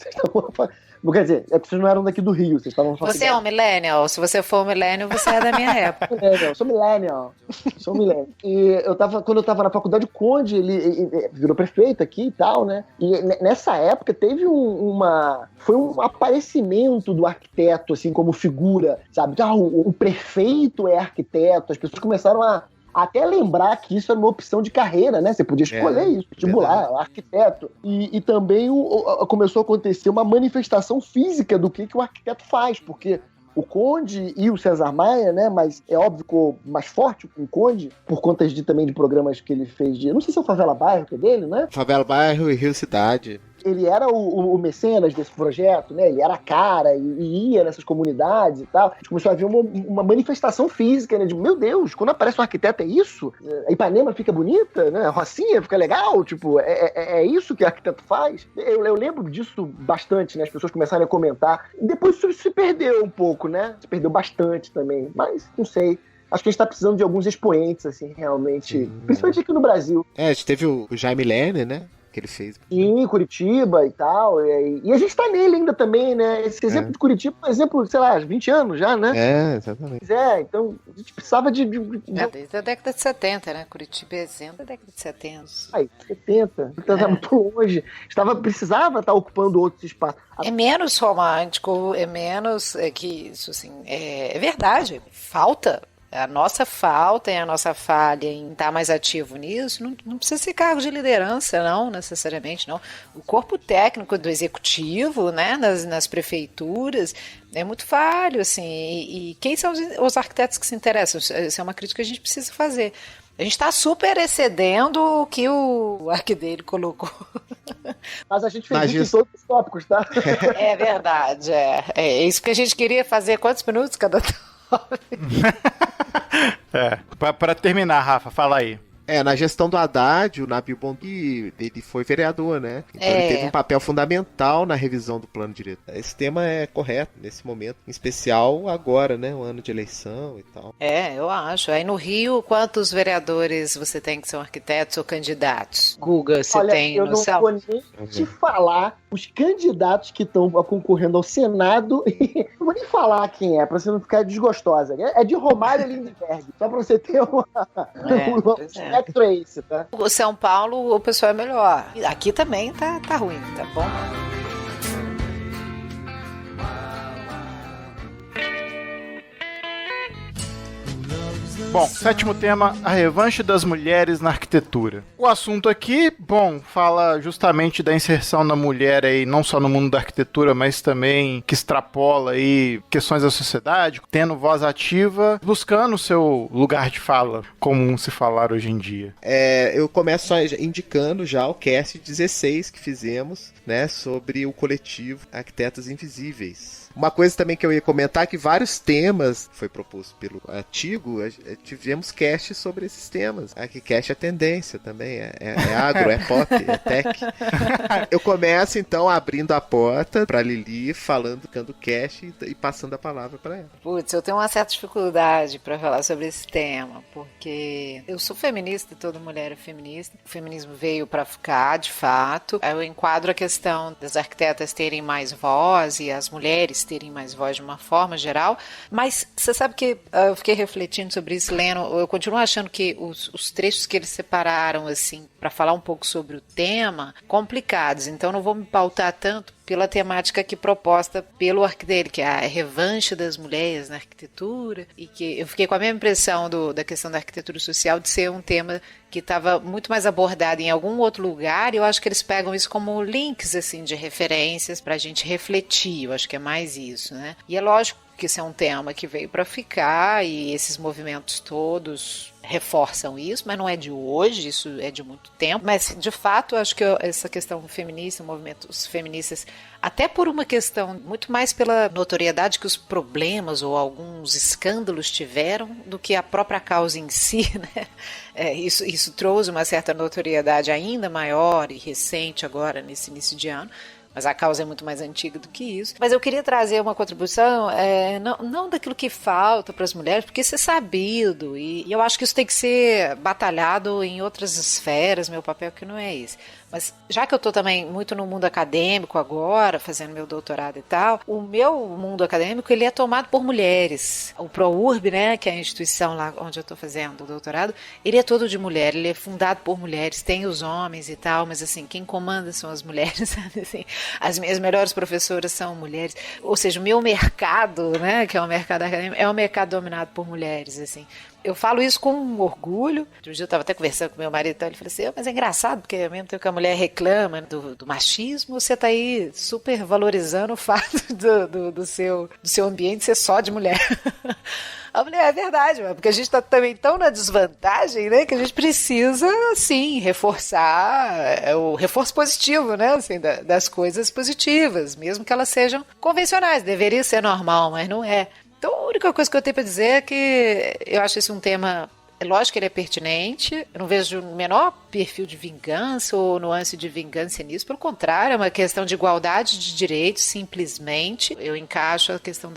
Quer dizer, é porque vocês não eram daqui do Rio, vocês estavam na faculdade. Você é um millennial? Se você for um millennial, você é da minha época. Eu sou millennial. E quando eu tava na faculdade, o Conde, ele virou prefeito aqui e tal, né? E nessa época teve foi um aparecimento do arquiteto, assim, como figura, sabe? O prefeito é arquiteto, as pessoas começaram a até lembrar que isso era uma opção de carreira, né? Você podia escolher isso, vestibular, arquiteto. E também começou a acontecer uma manifestação física do que o arquiteto faz, porque o Conde e o César Maia, né? Mas é óbvio que ficou mais forte o Conde, por conta também de programas que ele fez não sei se é o Favela Bairro, que é dele, né? Favela Bairro e Rio Cidade. Ele era o mecenas desse projeto, né? Ele era a cara e ia nessas comunidades e tal. A gente começou a ver uma manifestação física, né? De, meu Deus, quando aparece um arquiteto é isso? A Ipanema fica bonita, né? A Rocinha fica legal, tipo, é isso que o arquiteto faz? Eu lembro disso bastante, né? As pessoas começaram a comentar. E depois isso se perdeu um pouco, né? Se perdeu bastante também. Mas, não sei. Acho que a gente tá precisando de alguns expoentes, assim, realmente. Principalmente aqui no Brasil. A gente teve o Jaime Lerner, né? Que ele fez. Em Curitiba e tal. E a gente tá nele ainda também, né? Esse exemplo de Curitiba é um exemplo, sei lá, 20 anos já, né? Exatamente. Então a gente precisava desde a década de 70, né? Curitiba é exemplo da década de 70. 70. Tá muito longe. Precisava estar ocupando outros espaços. É menos romântico, é menos que isso, assim. É verdade. Falta. A nossa falta e a nossa falha em estar mais ativo nisso não precisa ser cargo de liderança, não, necessariamente, não. O corpo técnico do executivo, né, nas prefeituras, é muito falho, assim, e quem são os arquitetos que se interessam? Essa é uma crítica que a gente precisa fazer. A gente está super excedendo o que o arquideiro colocou. Mas a gente fez isso em todos os tópicos, tá? É verdade, é isso que a gente queria fazer. Quantos minutos cada tópico? Para terminar, Rafa, fala aí. Na gestão do Haddad, o Nabil Bonfim, ele foi vereador, né? Então ele teve um papel fundamental na revisão do plano diretor. Esse tema é correto nesse momento, em especial agora, né? O ano de eleição e tal. Eu acho. Aí no Rio, quantos vereadores você tem que são arquitetos ou candidatos? Guga, você tem noção? Eu não vou nem te falar os candidatos que estão concorrendo ao Senado. Não vou nem falar quem é, pra você não ficar desgostosa. É de Romário Lindbergh, só pra você ter uma... Esse, tá? O São Paulo, o pessoal é melhor. Aqui também tá ruim, tá bom? Bom, sétimo tema, a revanche das mulheres na arquitetura. O assunto aqui, fala justamente da inserção da mulher aí, não só no mundo da arquitetura, mas também que extrapola aí questões da sociedade, tendo voz ativa, buscando o seu lugar de fala, comum se falar hoje em dia. Eu começo só indicando já o cast 16 que fizemos, né, sobre o coletivo Arquitetos Invisíveis. Uma coisa também que eu ia comentar é que vários temas foi proposto pelo artigo, a tivemos cast sobre esses temas. Aqui cast é tendência também, é agro, é pop, é tech. Eu começo então abrindo a porta pra Lili, dando cast e passando a palavra pra ela. Putz, eu tenho uma certa dificuldade pra falar sobre esse tema, porque eu sou feminista, toda mulher é feminista. O feminismo veio pra ficar, de fato. Eu enquadro a questão das arquitetas terem mais voz e as mulheres terem mais voz de uma forma geral, mas você sabe que eu fiquei refletindo sobre isso, lendo, eu continuo achando que os trechos que eles separaram, assim, para falar um pouco sobre o tema, complicados, então não vou me pautar tanto pela temática aqui proposta pelo arquiteto, que é a revanche das mulheres na arquitetura, e que eu fiquei com a mesma impressão da questão da arquitetura social de ser um tema que estava muito mais abordado em algum outro lugar, e eu acho que eles pegam isso como links, assim, de referências para a gente refletir, eu acho que é mais isso, né? E é lógico que esse é um tema que veio para ficar, e esses movimentos todos reforçam isso, mas não é de hoje, isso é de muito tempo. Mas, de fato, acho que essa questão feminista, movimentos feministas, até por uma questão muito mais pela notoriedade que os problemas ou alguns escândalos tiveram do que a própria causa em si, né? Isso trouxe uma certa notoriedade ainda maior e recente agora, nesse início de ano. Mas a causa é muito mais antiga do que isso. Mas eu queria trazer uma contribuição, não daquilo que falta para as mulheres, porque isso é sabido, e eu acho que isso tem que ser batalhado em outras esferas, meu papel que não é esse. Mas já que eu estou também muito no mundo acadêmico agora, fazendo meu doutorado e tal, o meu mundo acadêmico ele é tomado por mulheres. O ProURB, né, que é a instituição lá onde eu estou fazendo o doutorado, ele é todo de mulher, ele é fundado por mulheres, tem os homens e tal, mas assim, quem comanda são as mulheres, sabe? Assim, as minhas melhores professoras são mulheres. Ou seja, o meu mercado, né, que é o mercado acadêmico, é um mercado dominado por mulheres, assim. Eu falo isso com orgulho. Outro dia eu estava até conversando com meu marido, então ele falou assim, mas é engraçado, porque ao mesmo tempo que a mulher reclama do machismo, você está aí super valorizando o fato do seu ambiente ser só de mulher. A mulher, é verdade, porque a gente está também tão na desvantagem, né, que a gente precisa, sim, reforçar o reforço positivo, né, assim, das coisas positivas, mesmo que elas sejam convencionais. Deveria ser normal, mas não é. Então, a única coisa que eu tenho para dizer é que eu acho esse um tema, lógico que ele é pertinente, eu não vejo o menor perfil de vingança ou nuance de vingança nisso, pelo contrário, é uma questão de igualdade de direitos, simplesmente. Eu encaixo a questão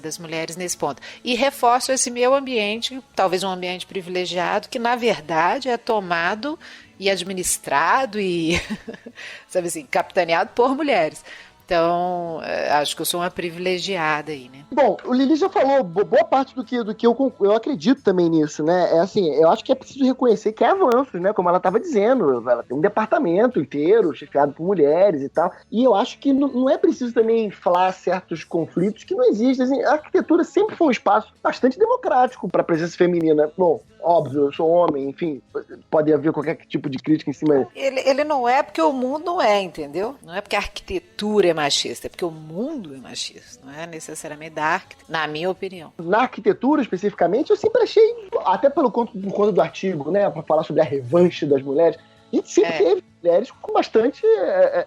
das mulheres nesse ponto. E reforço esse meu ambiente, talvez um ambiente privilegiado, que na verdade é tomado e administrado e, sabe assim, capitaneado por mulheres. Então, acho que eu sou uma privilegiada aí, né? Bom, o Lili já falou boa parte do que eu acredito também nisso, né? Assim, eu acho que é preciso reconhecer que é avanço, né? Como ela estava dizendo, ela tem um departamento inteiro chefiado por mulheres e tal. E eu acho que não é preciso também falar certos conflitos que não existem. Assim, a arquitetura sempre foi um espaço bastante democrático para a presença feminina. Bom, óbvio, eu sou homem, enfim, pode haver qualquer tipo de crítica em cima. Ele não é porque o mundo não é, entendeu? Não é porque a arquitetura é machista, é porque o mundo é machista, não é necessariamente da arquitetura, na minha opinião. Na arquitetura, especificamente, eu sempre achei, até pelo conto do artigo, né, para falar sobre a revanche das mulheres, a gente sempre teve mulheres com bastante,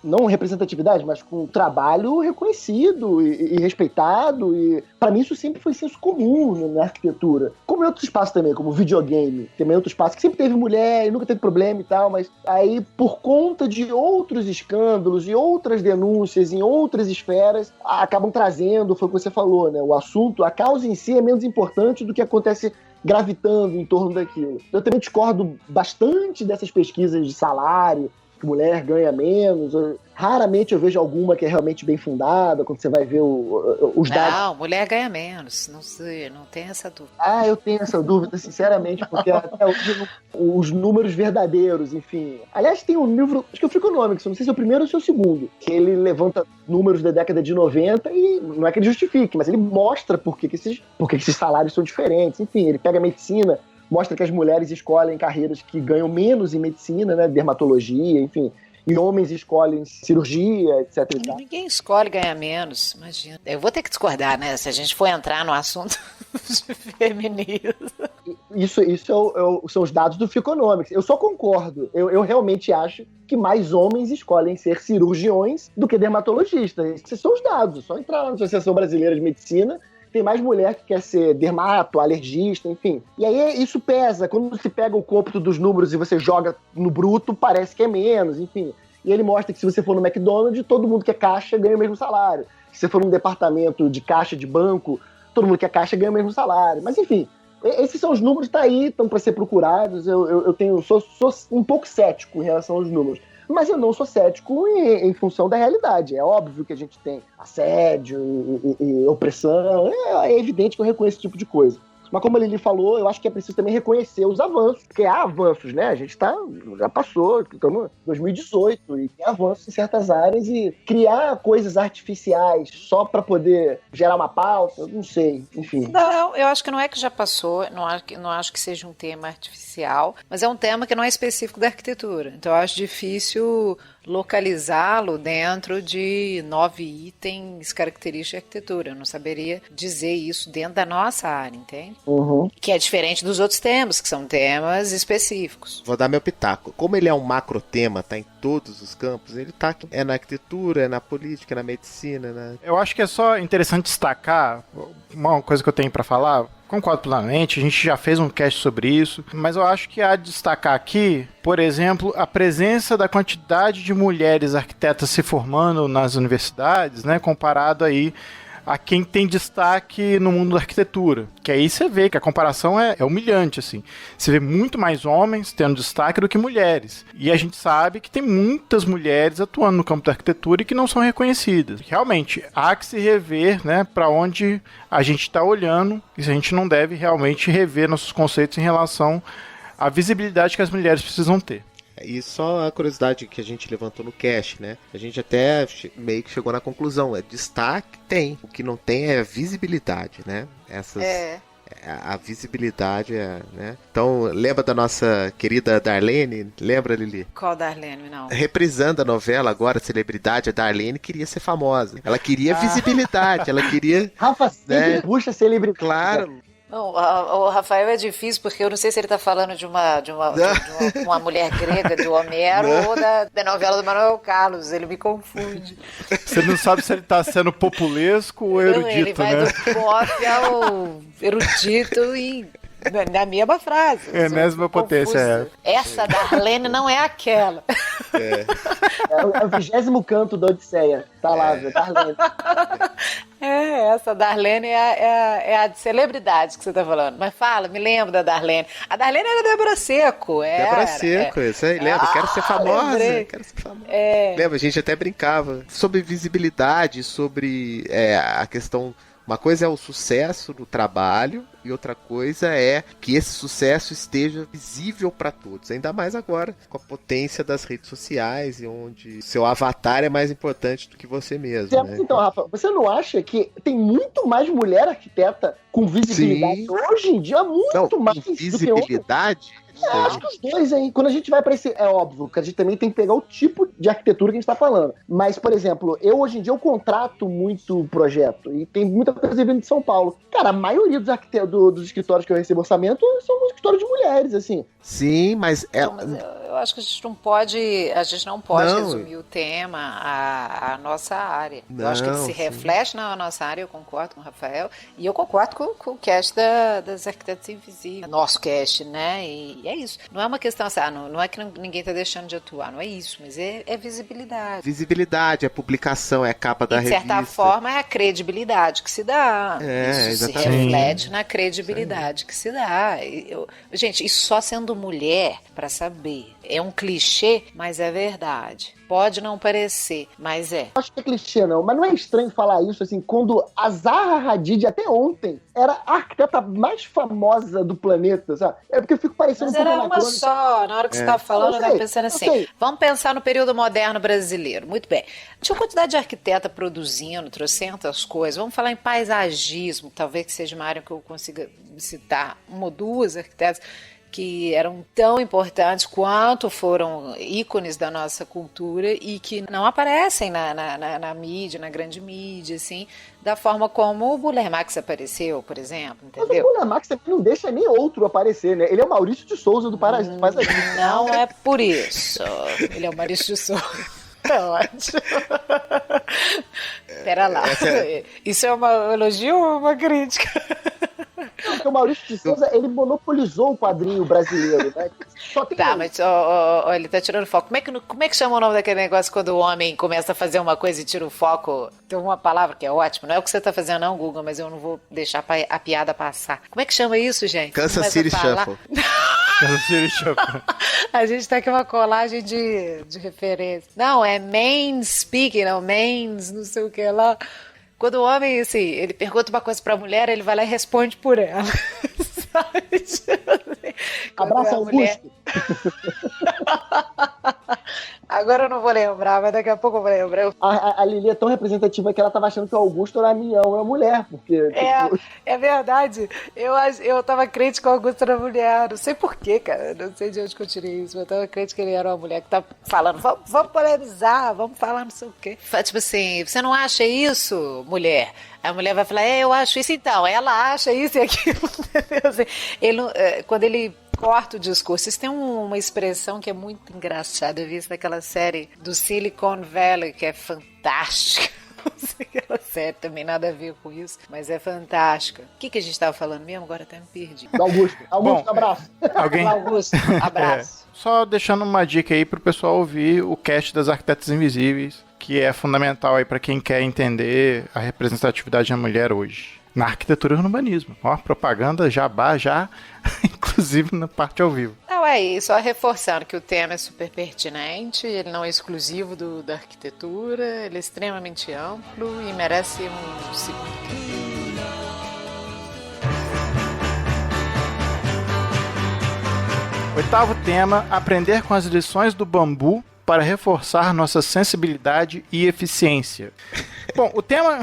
não representatividade, mas com trabalho reconhecido e respeitado, e para mim isso sempre foi senso comum na arquitetura. Como em outros espaços também, como videogame, também outros espaços que sempre teve mulher e nunca teve problema e tal, mas aí por conta de outros escândalos e outras denúncias em outras esferas, acabam trazendo, foi o que você falou, né, o assunto, a causa em si é menos importante do que acontece gravitando em torno daquilo. Eu também discordo bastante dessas pesquisas de salário, que mulher ganha menos. Raramente eu vejo alguma que é realmente bem fundada, quando você vai ver os dados. Não, mulher ganha menos, não sei, não tem essa dúvida. Eu tenho essa dúvida, sinceramente, porque até hoje os números verdadeiros, enfim. Aliás, tem um livro, acho que eu fico o nome, que não sei se é o primeiro ou se é o segundo, que ele levanta números da década de 90 e não é que ele justifique, mas ele mostra por que esses salários são diferentes. Enfim, ele pega a medicina, mostra que as mulheres escolhem carreiras que ganham menos em medicina, né, dermatologia, enfim, e homens escolhem cirurgia, etc. Ninguém escolhe ganhar menos, imagina. Eu vou ter que discordar, né, se a gente for entrar no assunto de feminismo. Isso são os dados do Ficonomics. Eu só concordo. Eu realmente acho que mais homens escolhem ser cirurgiões do que dermatologistas. Esses são os dados. Só entrar na Associação Brasileira de Medicina, tem mais mulher que quer ser dermato, alergista, enfim. E aí isso pesa. Quando você pega o cômputo dos números e você joga no bruto, parece que é menos, enfim. E ele mostra que se você for no McDonald's, todo mundo que é caixa ganha o mesmo salário. Se você for num departamento de caixa de banco, todo mundo que é caixa ganha o mesmo salário. Mas enfim, esses são os números, tá aí, estão para ser procurados. Eu sou um pouco cético em relação aos números. Mas eu não sou cético em função da realidade. É óbvio que a gente tem assédio e opressão. É evidente que eu reconheço esse tipo de coisa. Mas como a Lili falou, eu acho que é preciso também reconhecer os avanços, porque há avanços, né? A gente já passou, estamos em 2018 e tem avanços em certas áreas, e criar coisas artificiais só para poder gerar uma pauta, eu não sei, enfim. Não, eu acho que não é que já passou, não acho que seja um tema artificial, mas é um tema que não é específico da arquitetura. Então eu acho difícil localizá-lo dentro de 9 itens característicos de arquitetura. Eu não saberia dizer isso dentro da nossa área, entende? Uhum. Que é diferente dos outros temas, que são temas específicos. Vou dar meu pitaco. Como ele é um macro tema, tá em todos os campos, ele tá é na arquitetura, é na política, é na medicina, Eu acho que é só interessante destacar uma coisa que eu tenho para falar. Concordo plenamente, a gente já fez um cast sobre isso, mas eu acho que há de destacar aqui, por exemplo, a presença da quantidade de mulheres arquitetas se formando nas universidades, né, comparado aí a quem tem destaque no mundo da arquitetura. Que aí você vê que a comparação é humilhante, assim. Você vê muito mais homens tendo destaque do que mulheres. E a gente sabe que tem muitas mulheres atuando no campo da arquitetura e que não são reconhecidas. Realmente, há que se rever, né, para onde a gente está olhando, e se a gente não deve realmente rever nossos conceitos em relação à visibilidade que as mulheres precisam ter. E só a curiosidade que a gente levantou no cast, né? A gente até meio que chegou na conclusão. Destaque tem. O que não tem é a visibilidade, né? A visibilidade, né? Então, lembra da nossa querida Darlene? Lembra, Lili? Qual Darlene, não? Reprisando a novela agora, a celebridade, a Darlene queria ser famosa. Ela queria visibilidade, ela queria... Rafa sempre puxa celebridade. Claro. Não, o Rafael é difícil, porque eu não sei se ele está falando de uma mulher grega, de Homero, ou da novela do Manuel Carlos. Ele me confunde. Você não sabe se ele está sendo populesco ou erudito, né? Ele vai do pop ao erudito na mesma frase. Enésima potência. Essa Darlene não é aquela. É o 20º canto da Odisseia. Tá lá, Darlene. Essa Darlene é a de celebridade que você tá falando. Mas fala, me lembro da Darlene. A Darlene era Débora Seco. Débora Seco, isso aí. Lembra? Quero ser famosa. Lembrei. Quero ser famosa. Lembra? A gente até brincava sobre visibilidade, sobre a questão... Uma coisa é o sucesso do trabalho e outra coisa é que esse sucesso esteja visível para todos. Ainda mais agora com a potência das redes sociais e onde seu avatar é mais importante do que você mesmo. Né? Então, Rafa, você não acha que tem muito mais mulher arquiteta com visibilidade? Sim. Hoje em dia, muito mais visibilidade? Acho que os dois, hein? Quando a gente vai pra esse... É óbvio que a gente também tem que pegar o tipo de arquitetura que a gente tá falando. Mas, por exemplo, hoje em dia eu contrato muito projeto e tem muita coisa vindo de São Paulo. Cara, a maioria dos escritórios que eu recebo orçamento são escritórios de mulheres, assim. Sim, mas... Eu acho que a gente não pode resumir o tema à nossa área. Eu acho que ele se reflete na nossa área, eu concordo com o Rafael, e eu concordo com o cast das arquitetas invisíveis. Nosso cast, né? E é isso. Não é uma questão assim, não é que ninguém está deixando de atuar, não é isso, mas é visibilidade. Visibilidade, é publicação, é capa da revista. De certa forma, é a credibilidade que se dá. Isso exatamente. se reflete na credibilidade que se dá. Gente, isso só sendo mulher, para saber. É um clichê, mas é verdade. Pode não parecer, mas é. Acho que é clichê, não. Mas não é estranho falar isso, assim, quando a Zaha Hadid, até ontem, era a arquiteta mais famosa do planeta, sabe? É porque eu fico parecendo mas era uma só. Na hora que você estava falando, eu estava pensando assim, vamos pensar no período moderno brasileiro. Muito bem. Tinha uma quantidade de arquiteta produzindo, trocentas coisas. Vamos falar em paisagismo, talvez que seja uma área que eu consiga citar uma ou duas arquitetas que eram tão importantes quanto foram ícones da nossa cultura e que não aparecem na mídia, na grande mídia, assim, da forma como o Buller Marx apareceu, por exemplo, entendeu? Mas o Buller Marx também não deixa nem outro aparecer, né? Ele é o Maurício de Souza do Paisagismo. Não é por isso. Ele é o Maurício de Souza. É ótimo. Pera lá. Isso é um elogio ou uma crítica? Porque o Maurício de Souza, ele monopolizou o quadrinho brasileiro, né? Só tem Tá, ele. mas ele tá tirando foco. Como é que chama o nome daquele negócio quando o homem começa a fazer uma coisa e tira o foco? Tem uma palavra que é ótima. Não é o que você tá fazendo não, Google, mas eu não vou deixar a piada passar. Como é que chama isso, gente? Kansas City Shuffle. Kansas City Shuffle. A gente tá aqui uma colagem de referência. Não, é mains speaking, não, mains, não sei o que lá. Quando o homem, assim, ele pergunta uma coisa pra mulher, ele vai lá e responde por ela. Sabe? Abraça Augusto. Agora eu não vou lembrar, mas daqui a pouco eu vou lembrar. A Lili é tão representativa que ela tava achando que o Augusto era minhão, é mulher, porque... É verdade. Eu tava crente que o Augusto era mulher. Não sei porquê, cara. Não sei de onde que eu tirei isso. Mas eu tava crente que ele era uma mulher que tá falando, vamos polemizar, vamos falar não sei o quê. Tipo assim, você não acha isso, mulher? A mulher vai falar, eu acho isso então. Ela acha isso e aquilo. Assim, quando ele corta o discurso, isso tem uma expressão que é muito engraçada. Eu vi isso naquela série do Silicon Valley, que é fantástica. Aquela série também nada a ver com isso, mas é fantástica. O que a gente estava falando mesmo? Agora até me perdi. Augusto, Bom, abraço. Alguém? Augusto, abraço. Só deixando uma dica aí pro pessoal ouvir o cast das Arquitetas Invisíveis, que é fundamental aí para quem quer entender a representatividade da mulher hoje. Na arquitetura e no urbanismo. Ó, propaganda, jabá, já, inclusive na parte ao vivo. Não, é isso, só reforçando que o tema é super pertinente, ele não é exclusivo da arquitetura, ele é extremamente amplo e merece um segundo. Oitavo tema, aprender com as lições do bambu para reforçar nossa sensibilidade e eficiência. Bom, o tema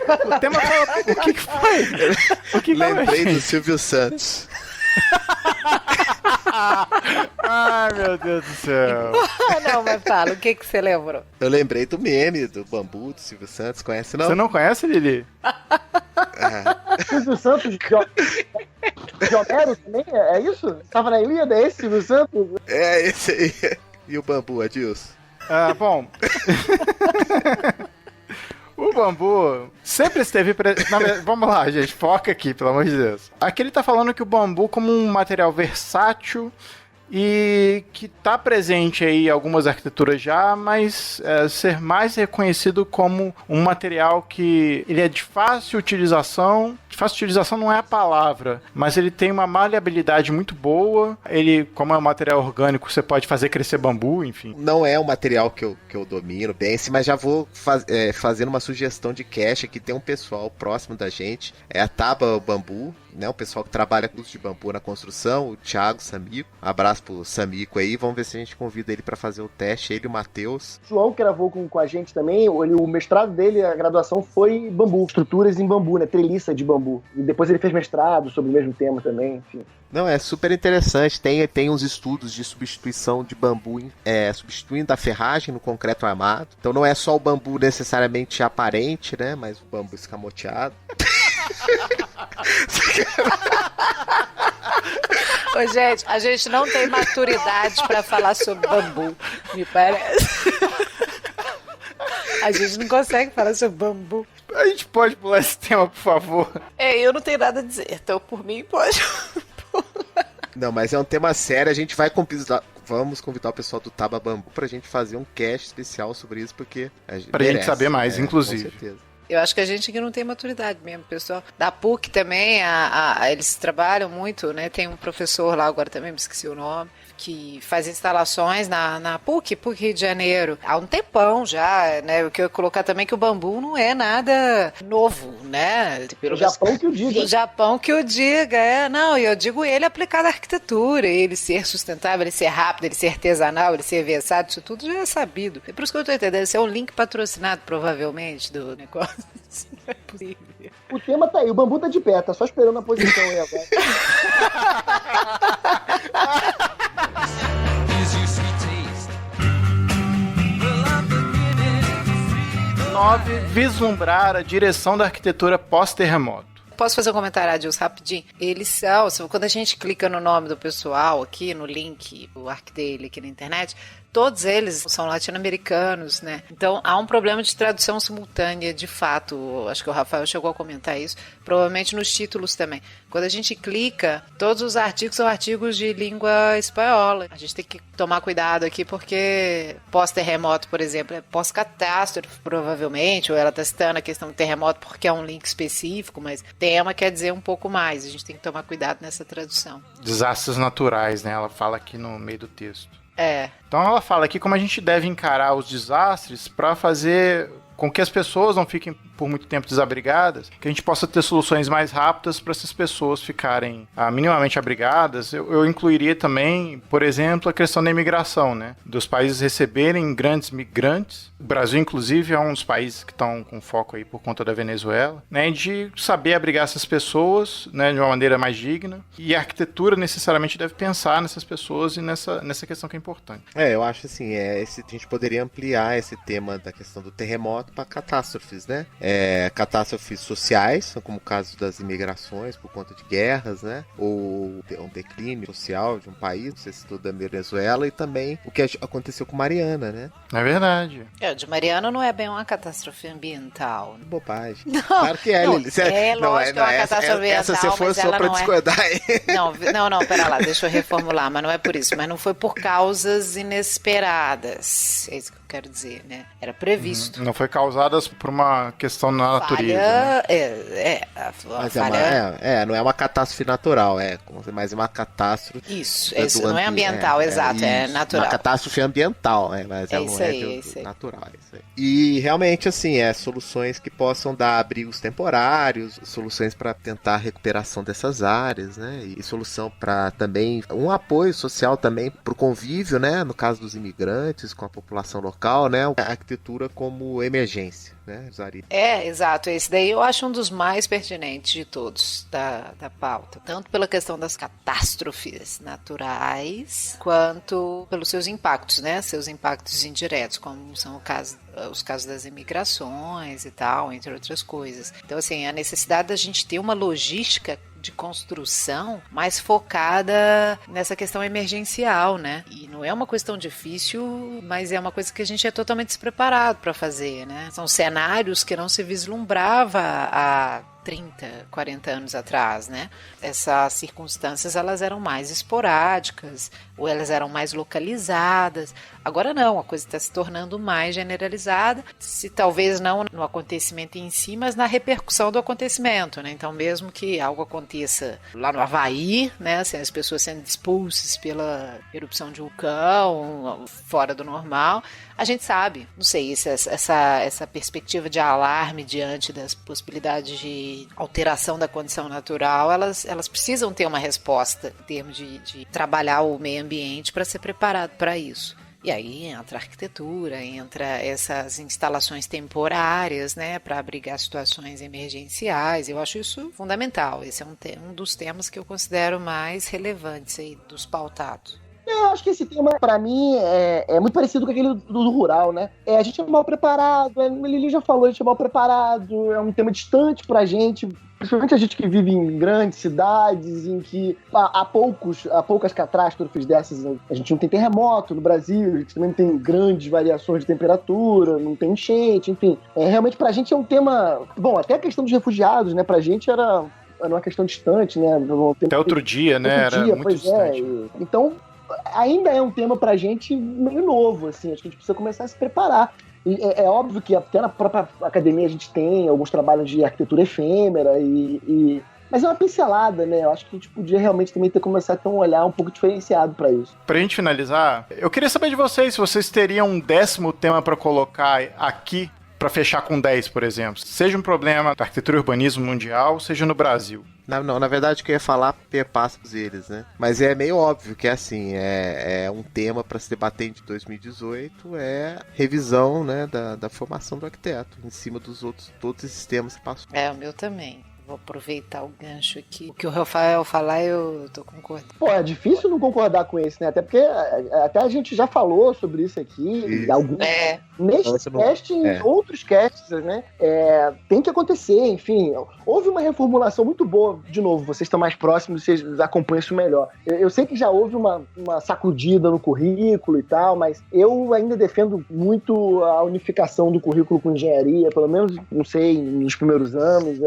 fala... O que foi? Lembrei do Silvio Santos. Ai, meu Deus do céu. Não, mas fala, o que você lembrou? Eu lembrei do meme do bambu do Silvio Santos. Conhece, não? Você não conhece, Lili? Silvio Santos de Homero também? É isso? Tava na Ilíada, é esse Silvio Santos? É, esse aí. E o bambu, Adilson? Bom... O bambu sempre esteve... Vamos lá, gente, foca aqui, pelo amor de Deus. Aqui ele tá falando que o bambu como um material versátil e que tá presente aí em algumas arquiteturas já, mas ser mais reconhecido como um material que ele é de fácil utilização. De fácil utilização não é a palavra, mas ele tem uma maleabilidade muito boa. Ele, como é um material orgânico, você pode fazer crescer bambu, enfim. Não é um material que eu domino bem, mas já vou fazendo uma sugestão de cast aqui. Tem um pessoal próximo da gente, é a Taba Bambu, né? O pessoal que trabalha com uso de bambu na construção, o Thiago Samico. Um abraço pro Samico aí, vamos ver se a gente convida ele para fazer o teste, ele e o Matheus. João gravou com a gente também, o mestrado dele, a graduação foi bambu, estruturas em bambu, né? Treliça de bambu. E depois ele fez mestrado sobre o mesmo tema também, enfim. Não, é super interessante, tem uns estudos de substituição de bambu, substituindo a ferragem no concreto armado. Então não é só o bambu necessariamente aparente, né? Mas o bambu escamoteado. Ô, gente, a gente não tem maturidade pra falar sobre bambu, me parece. A gente não consegue falar sobre bambu. A gente pode pular esse tema, por favor? Eu não tenho nada a dizer, então por mim pode. Não, mas é um tema sério, a gente vai vamos convidar o pessoal do Taba Bambu pra gente fazer um cast especial sobre isso, porque a gente merece, gente saber mais, inclusive. Com certeza. Eu acho que a gente aqui não tem maturidade mesmo, pessoal. Da PUC também, eles trabalham muito, né? Tem um professor lá, agora também me esqueci o nome, que faz instalações na PUC Rio de Janeiro, há um tempão já, né? O que eu ia colocar também é que o bambu não é nada novo, né? O Japão que o diga. O Japão que o diga, não, e eu digo ele aplicado à arquitetura, ele ser sustentável, ele ser rápido, ele ser artesanal, ele ser versátil, isso tudo já é sabido. É por isso que eu tô entendendo, esse é um link patrocinado, provavelmente, do negócio. Não é possível. O tema tá aí, o bambu tá de pé, tá só esperando a posição aí agora. 9. Vislumbrar a direção da arquitetura pós-terremoto. Posso fazer um comentário, Adilson, rapidinho? Eles são, quando a gente clica no nome do pessoal aqui, no link, o ArcDaily aqui na internet, todos eles são latino-americanos, né? Então há um problema de tradução simultânea, de fato. Acho que o Rafael chegou a comentar isso, provavelmente nos títulos também. Quando a gente clica, todos os artigos são artigos de língua espanhola. A gente tem que tomar cuidado aqui, porque pós-terremoto, por exemplo, é pós-catástrofe, provavelmente, ou ela está citando a questão do terremoto porque é um link específico, mas tema quer dizer um pouco mais. A gente tem que tomar cuidado nessa tradução. Desastres naturais, né? Ela fala aqui no meio do texto. Então ela fala aqui como a gente deve encarar os desastres para fazer com que as pessoas não fiquem por muito tempo desabrigadas, que a gente possa ter soluções mais rápidas para essas pessoas ficarem minimamente abrigadas. Eu incluiria também, por exemplo, a questão da imigração, né? Dos países receberem grandes migrantes. O Brasil, inclusive, é um dos países que estão com foco aí por conta da Venezuela, né? De saber abrigar essas pessoas, né, de uma maneira mais digna. E a arquitetura necessariamente deve pensar nessas pessoas e nessa questão que é importante. Eu acho assim, a gente poderia ampliar esse tema da questão do terremoto para catástrofes, né? Catástrofes sociais, como o caso das imigrações por conta de guerras, né? Ou um declínio social de um país, não sei se tudo da Venezuela, e também o que aconteceu com Mariana, né? É verdade. O de Mariana não é bem uma catástrofe ambiental. Bobagem. Não, claro que é, não, Lili. Lógico que é uma catástrofe ambiental, essa você foi mas só ela pra não discordar aí. Não, pera lá, deixa eu reformular, mas não é por isso, mas não foi por causas inesperadas, é isso que eu quero dizer, né? Era previsto. Não foi causadas por uma questão na natureza. Né? Não é uma catástrofe natural, mas é uma catástrofe. Isso não é ambiental, exato, é natural. Uma catástrofe ambiental, mas ela não é natural. É isso aí. E realmente, assim, soluções que possam dar abrigos temporários, soluções para tentar a recuperação dessas áreas, né? E solução para também um apoio social também para o convívio, né? No caso dos imigrantes com a população local, né? A arquitetura como emergência, né? Exato. Esse daí eu acho um dos mais pertinentes de todos da pauta. Tanto pela questão das catástrofes naturais, quanto pelos seus impactos, né? Seus impactos indiretos, como são os casos das imigrações e tal, entre outras coisas. Então, assim, a necessidade da gente ter uma logística de construção mais focada nessa questão emergencial, né? E não é uma questão difícil, mas é uma coisa que a gente é totalmente despreparado para fazer, né? São cenários que não se vislumbrava há 30, 40 anos atrás, né? Essas circunstâncias, elas eram mais esporádicas, ou elas eram mais localizadas. Agora não, a coisa está se tornando mais generalizada, se talvez não no acontecimento em si, mas na repercussão do acontecimento, né? Então, mesmo que algo aconteça lá no Havaí, né? Assim, as pessoas sendo expulsas pela erupção de vulcão, fora do normal, a gente sabe, não sei, essa perspectiva de alarme diante das possibilidades de alteração da condição natural, elas precisam ter uma resposta em termos de trabalhar o meio ambiente para ser preparado para isso. E aí entra a arquitetura, entra essas instalações temporárias, né, para abrigar situações emergenciais. Eu acho isso fundamental. Esse é um dos temas que eu considero mais relevantes aí dos pautados. Eu acho que esse tema, pra mim, é muito parecido com aquele do rural, né? A gente é mal preparado, a Lili já falou, a gente é mal preparado, é um tema distante pra gente, principalmente a gente que vive em grandes cidades, em que há poucas catástrofes dessas. A gente não tem terremoto no Brasil, a gente também não tem grandes variações de temperatura, não tem enchente, enfim. Realmente pra gente é um tema... Bom, até a questão dos refugiados, né? Pra gente era uma questão distante, né? Até outro dia, né? Era muito distante. Então, ainda é um tema pra gente meio novo, assim, acho que a gente precisa começar a se preparar. E é óbvio que até na própria academia a gente tem alguns trabalhos de arquitetura efêmera, mas é uma pincelada, né? Eu acho que a gente podia realmente também começar a ter um olhar um pouco diferenciado pra isso. Pra gente finalizar, eu queria saber de vocês se vocês teriam um 10º tema pra colocar aqui, pra fechar com 10, por exemplo. Seja um problema da arquitetura e urbanismo mundial, seja no Brasil. Não, na verdade o que eu ia falar perpassa eles, né? Mas é meio óbvio que assim, é um tema para se debater de 2018, é revisão, né, da formação do arquiteto, em cima dos outros, todos esses temas que passou. O meu também. vou aproveitar o gancho aqui. O que o Rafael falar, eu tô concordando. Pô, é difícil não concordar com isso, né? Até porque até a gente já falou sobre isso aqui. Alguns, neste cast e em outros casts, né? Tem que acontecer, enfim. Houve uma reformulação muito boa. De novo, vocês estão mais próximos, vocês acompanham isso melhor. Eu sei que já houve uma sacudida no currículo e tal, mas eu ainda defendo muito a unificação do currículo com engenharia, pelo menos, não sei, nos primeiros anos.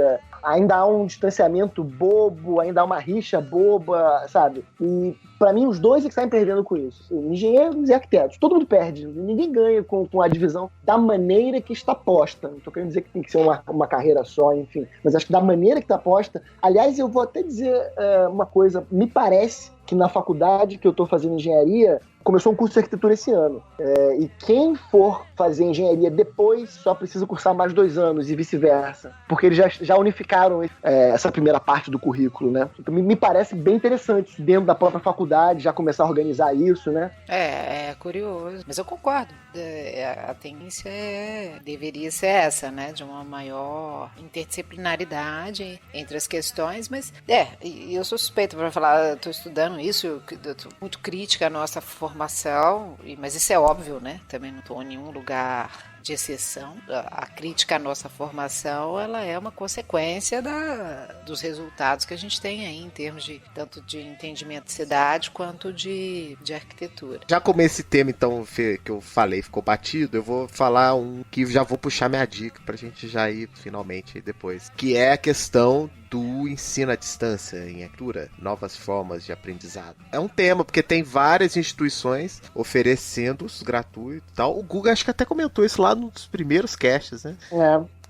Ainda há um distanciamento bobo, ainda há uma rixa boba, sabe? E pra mim os dois é que saem perdendo com isso. Engenheiros e arquitetos. Todo mundo perde. Ninguém ganha com a divisão da maneira que está posta. Não tô querendo dizer que tem que ser uma carreira só, enfim. Mas acho que da maneira que está posta... Aliás, eu vou até dizer uma coisa. Me parece que na faculdade que eu tô fazendo engenharia, começou um curso de arquitetura esse ano. E quem for fazer engenharia depois só precisa cursar mais 2 anos e vice-versa. Porque eles já unificaram essa primeira parte do currículo, né? Então, me parece bem interessante dentro da própria faculdade já começar a organizar isso, né? É curioso. Mas eu concordo. A tendência deveria ser essa, né? De uma maior interdisciplinaridade entre as questões, mas eu sou suspeita para falar, estou estudando isso, eu tô muito crítica à nossa formação, mas isso é óbvio, né? Também não estou em nenhum lugar de exceção. A crítica à nossa formação, ela é uma consequência dos resultados que a gente tem aí em termos de tanto de entendimento de cidade quanto de arquitetura. Já como esse tema, então, que eu falei ficou batido, eu vou falar um que já vou puxar minha dica pra gente já ir finalmente depois, que é a questão do ensino à distância em arquitetura, novas formas de aprendizado. É um tema, porque tem várias instituições oferecendo os gratuitos e tal. O Google acho que até comentou isso lá nos primeiros casts, né?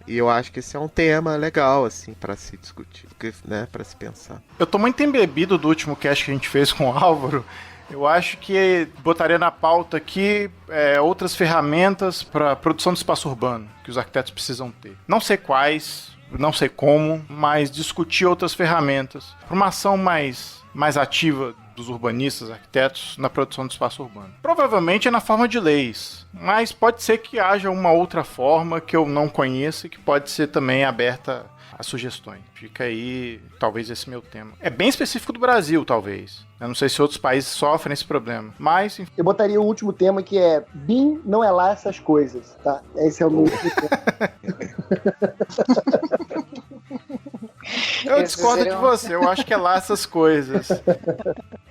E eu acho que esse é um tema legal, assim, pra se discutir, né? Pra se pensar. Eu tô muito embebido do último cast que a gente fez com o Álvaro. Eu acho que botaria na pauta aqui outras ferramentas para produção do espaço urbano que os arquitetos precisam ter. Não sei quais, não sei como, mas discutir outras ferramentas para uma ação mais ativa dos urbanistas, arquitetos, na produção do espaço urbano. Provavelmente é na forma de leis, mas pode ser que haja uma outra forma que eu não conheça e que pode ser também aberta a sugestões. Fica aí, talvez, esse meu tema. É bem específico do Brasil, talvez. Eu não sei se outros países sofrem esse problema, mas... Enfim. Eu botaria o último tema, que é BIM não é lá essas coisas, tá? Esse é o meu último tema. Eu discordo de você, eu acho que é lá essas coisas.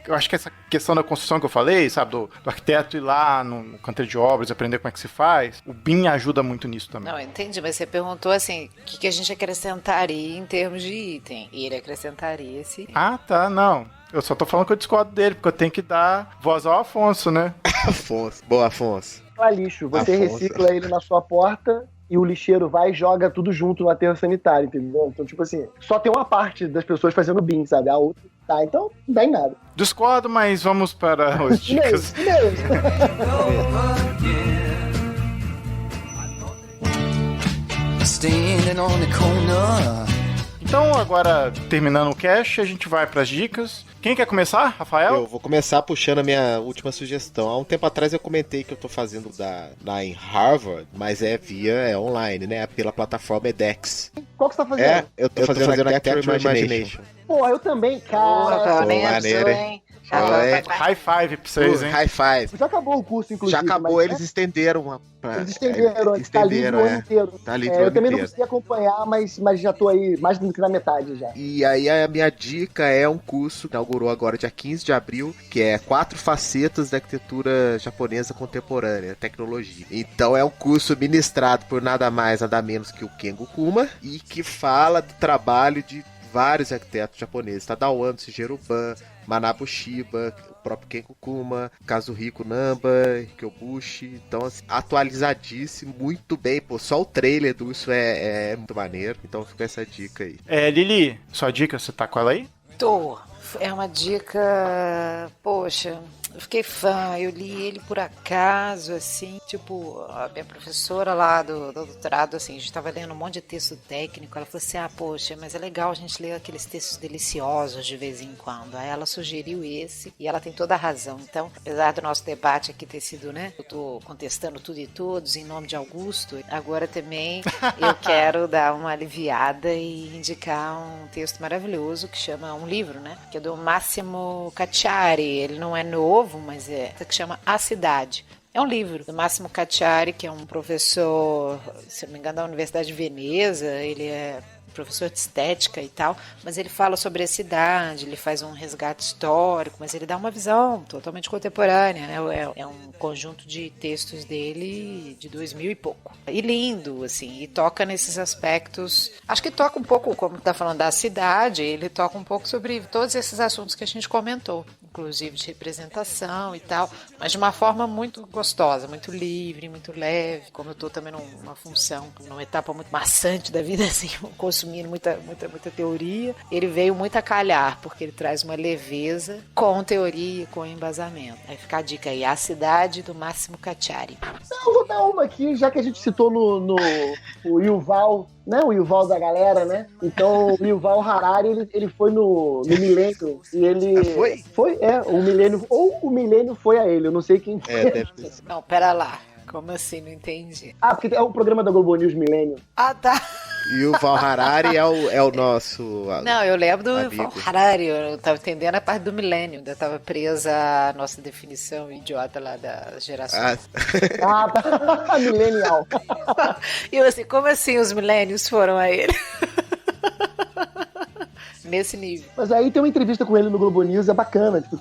Eu acho que essa questão da construção que eu falei, sabe, do arquiteto ir lá no canteiro de obras, aprender como é que se faz, o BIM ajuda muito nisso também. Não, entendi, mas você perguntou assim, o que a gente acrescentaria em termos de item, e ele acrescentaria esse... Ah, tá, não. Eu só tô falando que eu discordo dele, porque eu tenho que dar voz ao Afonso, né? Afonso, boa, Afonso. Lixo, você Afonso. recicla ele na sua porta e o lixeiro vai e joga tudo junto no aterro sanitário, entendeu? Então, tipo assim, só tem uma parte das pessoas fazendo BIM, sabe? A outra tá, então não dá em nada. Discordo, mas vamos para as dicas. Standing on the corner. Então, agora, terminando o cast, a gente vai para as dicas. Quem quer começar, Rafael? Eu vou começar puxando a minha última sugestão. Há um tempo atrás eu comentei que eu tô fazendo lá em Harvard, mas via online, né? Pela plataforma edX. Qual que você tá fazendo? Eu tô fazendo Architecture Imagination. Pô, eu também, cara. Maneiro, hein? High five pra vocês, hein? High five. Já acabou o curso, inclusive. Já acabou, mas, eles estenderam. Eles estenderam, tá livre o ano inteiro. Tá livre o ano eu também inteiro. não consegui acompanhar, mas já tô aí mais do que na metade já. E aí a minha dica é um curso que inaugurou agora dia 15 de abril, que é 4 facetas da arquitetura japonesa contemporânea, tecnologia. Então é um curso ministrado por nada mais, nada menos que o Kengo Kuma, e que fala do trabalho de vários arquitetos japoneses, Tadao Ando, Shigeru Ban, Manabu Shiba, o próprio Kengo Kuma, Kazuhiko Namba, Kyobushi. Então, assim, atualizadíssimo, muito bem. Pô, só o trailer do isso é muito maneiro. Então fica essa dica aí. Lili, sua dica, você tá com ela aí? Tô. É uma dica, poxa, eu fiquei fã, eu li ele por acaso, assim, tipo, a minha professora lá do doutorado, assim, a gente estava lendo um monte de texto técnico, ela falou assim, poxa, mas é legal a gente ler aqueles textos deliciosos de vez em quando. Aí ela sugeriu esse, e ela tem toda a razão. Então, apesar do nosso debate aqui ter sido, né, eu tô contestando tudo e todos em nome de Augusto, agora também eu quero dar uma aliviada e indicar um texto maravilhoso que chama um livro, né, que é do Massimo Cacciari. Ele não é novo, mas que chama A Cidade. É um livro do Massimo Cacciari, que é um professor, se não me engano, da Universidade de Veneza. Ele é professor de estética e tal, mas ele fala sobre a cidade, ele faz um resgate histórico, mas ele dá uma visão totalmente contemporânea, né? É um conjunto de textos dele de 2000 e pouco. E lindo, assim, e toca nesses aspectos, acho que toca um pouco, como está falando da cidade, ele toca um pouco sobre todos esses assuntos que a gente comentou, inclusive de representação e tal, mas de uma forma muito gostosa, muito livre, muito leve, como eu estou também numa função, numa etapa muito maçante da vida, assim, consumindo muita teoria, ele veio muito a calhar, porque ele traz uma leveza com teoria e com embasamento. Aí fica a dica aí, A Cidade, do Massimo Cacciari. Eu vou dar uma aqui, já que a gente citou no o Yuval, né? O Yuval da galera, né? Então, o Yuval Harari, ele foi no milênio e ele... Foi? O milênio, ou o milênio foi a ele, eu não sei quem foi. Deve ter sido. Não, pera lá. Como assim? Não entendi. Porque é o programa da Globo News Milênio. Tá. E o Val Harari é o nosso. Não, eu lembro do amigo. Val Harari, eu tava entendendo a parte do milênio, ainda tava presa à nossa definição idiota lá da geração. Tá. Milenial. E eu assim, como assim os milênios foram a ele? Nesse nível. Mas aí tem uma entrevista com ele no Globo News, é bacana. Tipo,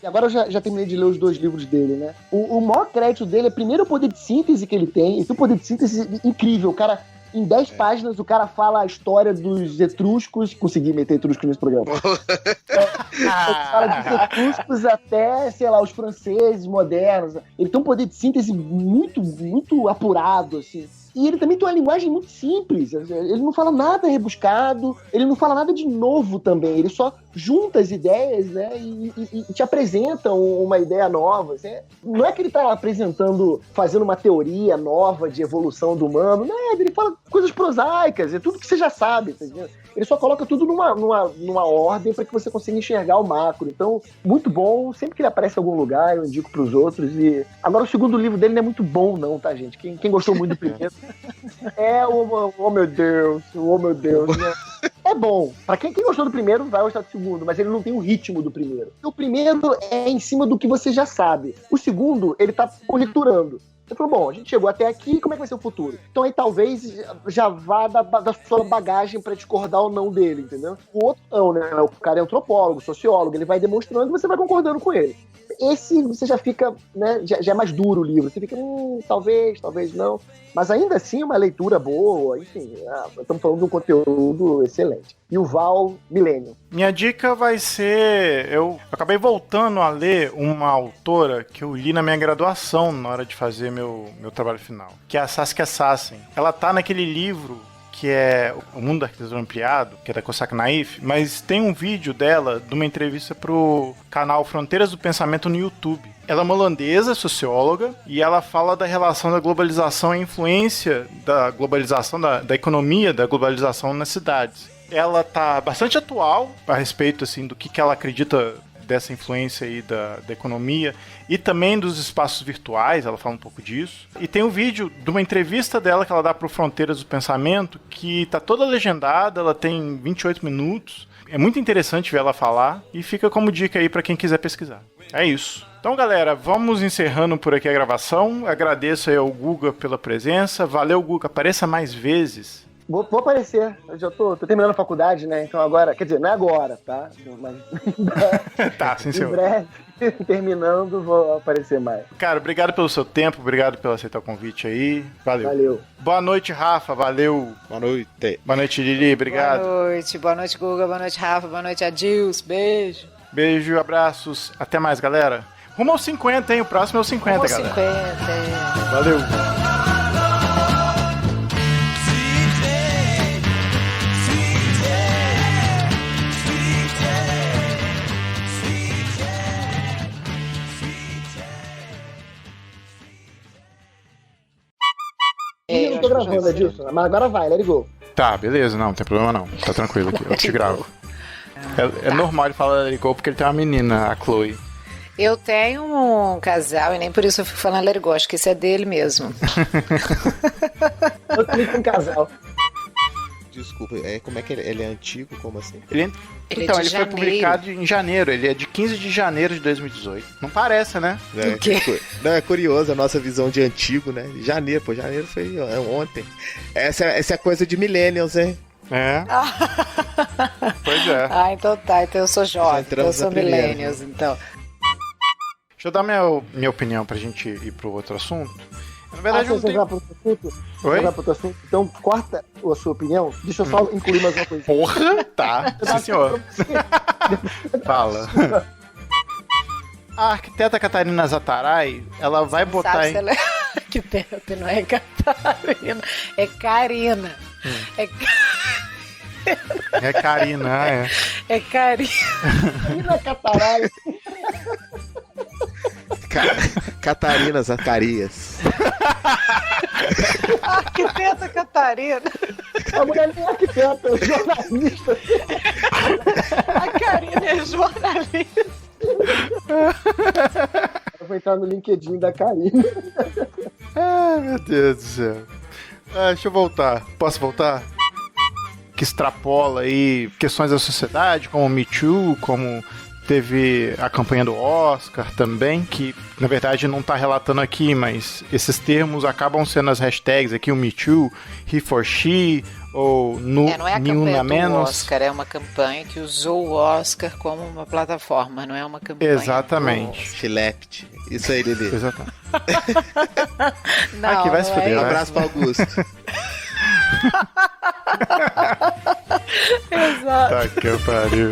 agora eu já terminei de ler os 2 livros dele, né? O maior crédito dele é primeiro o poder de síntese que ele tem, e tem um poder de síntese incrível. O cara, em 10 páginas, o cara fala a história dos etruscos. Consegui meter etruscos nesse programa. Ele fala dos etruscos até, sei lá, os franceses modernos. Ele tem um poder de síntese muito, muito apurado, assim. E ele também tem uma linguagem muito simples. Ele não fala nada rebuscado, ele não fala nada de novo também. Ele só junta as ideias, né, e te apresenta uma ideia nova. Não é que ele está apresentando, fazendo uma teoria nova de evolução do humano. Não, ele fala coisas prosaicas, é tudo que você já sabe, tá entendendo? Ele só coloca tudo numa ordem para que você consiga enxergar o macro. Então, muito bom. Sempre que ele aparece em algum lugar, eu indico para os outros. E agora, o segundo livro dele não é muito bom, não, tá, gente? Quem gostou muito do primeiro... oh meu Deus, né? É bom. Pra quem gostou do primeiro, vai gostar do segundo, mas ele não tem o ritmo do primeiro. O primeiro é em cima do que você já sabe. O segundo, ele tá conjecturando. Você falou, bom, a gente chegou até aqui, como é que vai ser o futuro? Então aí talvez já vá da sua bagagem pra discordar ou não dele, entendeu? O outro não, né? O cara é antropólogo, sociólogo, ele vai demonstrando e você vai concordando com ele. Esse você já fica, né? Já é mais duro o livro. Você fica, talvez não. Mas ainda assim é uma leitura boa, enfim, estamos falando de um conteúdo excelente. E o Val Milênio. Minha dica vai ser... Eu acabei voltando a ler uma autora que eu li na minha graduação na hora de fazer meu trabalho final, que é a Saskia Sassen. Ela tá naquele livro que é O Mundo da Arquitetura Ampliado, que é da Cosac Naif, mas tem um vídeo dela de uma entrevista pro canal Fronteiras do Pensamento no YouTube. Ela é uma holandesa, socióloga, e ela fala da relação da globalização e a influência da globalização, da economia da globalização nas cidades. Ela tá bastante atual a respeito assim, do que ela acredita dessa influência aí da economia e também dos espaços virtuais, ela fala um pouco disso. E tem um vídeo de uma entrevista dela que ela dá pro Fronteiras do Pensamento, que tá toda legendada, ela tem 28 minutos. É muito interessante ver ela falar e fica como dica aí para quem quiser pesquisar. É isso. Então, galera, vamos encerrando por aqui a gravação. Agradeço aí ao Guga pela presença. Valeu, Guga. Apareça mais vezes. Vou aparecer. Eu já tô terminando a faculdade, né? Então agora, quer dizer, não é agora, tá? Mas tá, sim, senhor. Em breve, terminando, vou aparecer mais. Cara, obrigado pelo seu tempo, obrigado por aceitar o convite aí. Valeu. Boa noite, Rafa. Valeu. Boa noite. Boa noite, Lili. Obrigado. Boa noite, Guga. Boa noite, Rafa. Boa noite, Adilson. Beijo. Beijo, abraços. Até mais, galera. Rumo aos 50, hein? O próximo é o 50, Rumo galera. 50, é. Valeu. gravando, Edilson. Mas agora vai, let it go. Tá, beleza, não tem problema não. Tá tranquilo aqui, eu te gravo. É normal ele falar let it go porque ele tem uma menina, a Chloe. Eu tenho um casal e nem por isso eu fico falando let it go, acho que esse é dele mesmo. Eu clico em casal. Desculpa, como é que ele é antigo? Como assim? Então, de ele foi janeiro. publicado em janeiro, ele é de 15 de janeiro de 2018. Não parece, né? O quê? Não, é curioso a nossa visão de antigo, né? Janeiro foi ontem. Essa é coisa de millennials, hein? É. Pois é. Ah, então tá, então eu sou jovem, então eu entramos sou na primeira, millennials, então. Deixa eu dar minha opinião pra gente ir pro outro assunto. Na verdade, eu não Você tenho... vai pro outro assunto? Oi? Vai pro outro assunto? Então, corta a sua opinião. Deixa eu só incluir mais uma coisa. Porra, tá. Sim, senhor. Fala. A arquiteta Catarina Zataray, ela vai botar Sabe em... se ela é arquiteta, não é Catarina, é Karina. É Karina, é. É Karina. Menina Catarina. Catarina Zacarias. Arquiteta Catarina. A mulher nem é arquiteta, é jornalista. A Karina é jornalista. Eu vou entrar no LinkedIn da Karina. Ai, meu Deus do céu. Deixa eu voltar. Posso voltar? Que extrapola aí questões da sociedade, como Me Too, como teve a campanha do Oscar também, que na verdade não tá relatando aqui, mas esses termos acabam sendo as hashtags aqui, o Me Too, He for She, ou Não é a campanha do menos. Oscar, é uma campanha que usou o Oscar como uma plataforma, não é uma campanha. Exatamente. Filete. Isso aí, Lili. Exatamente. Não, Aqui vai se não é fuder, Um vai. abraço pra Augusto. Exato. Tá que pariu.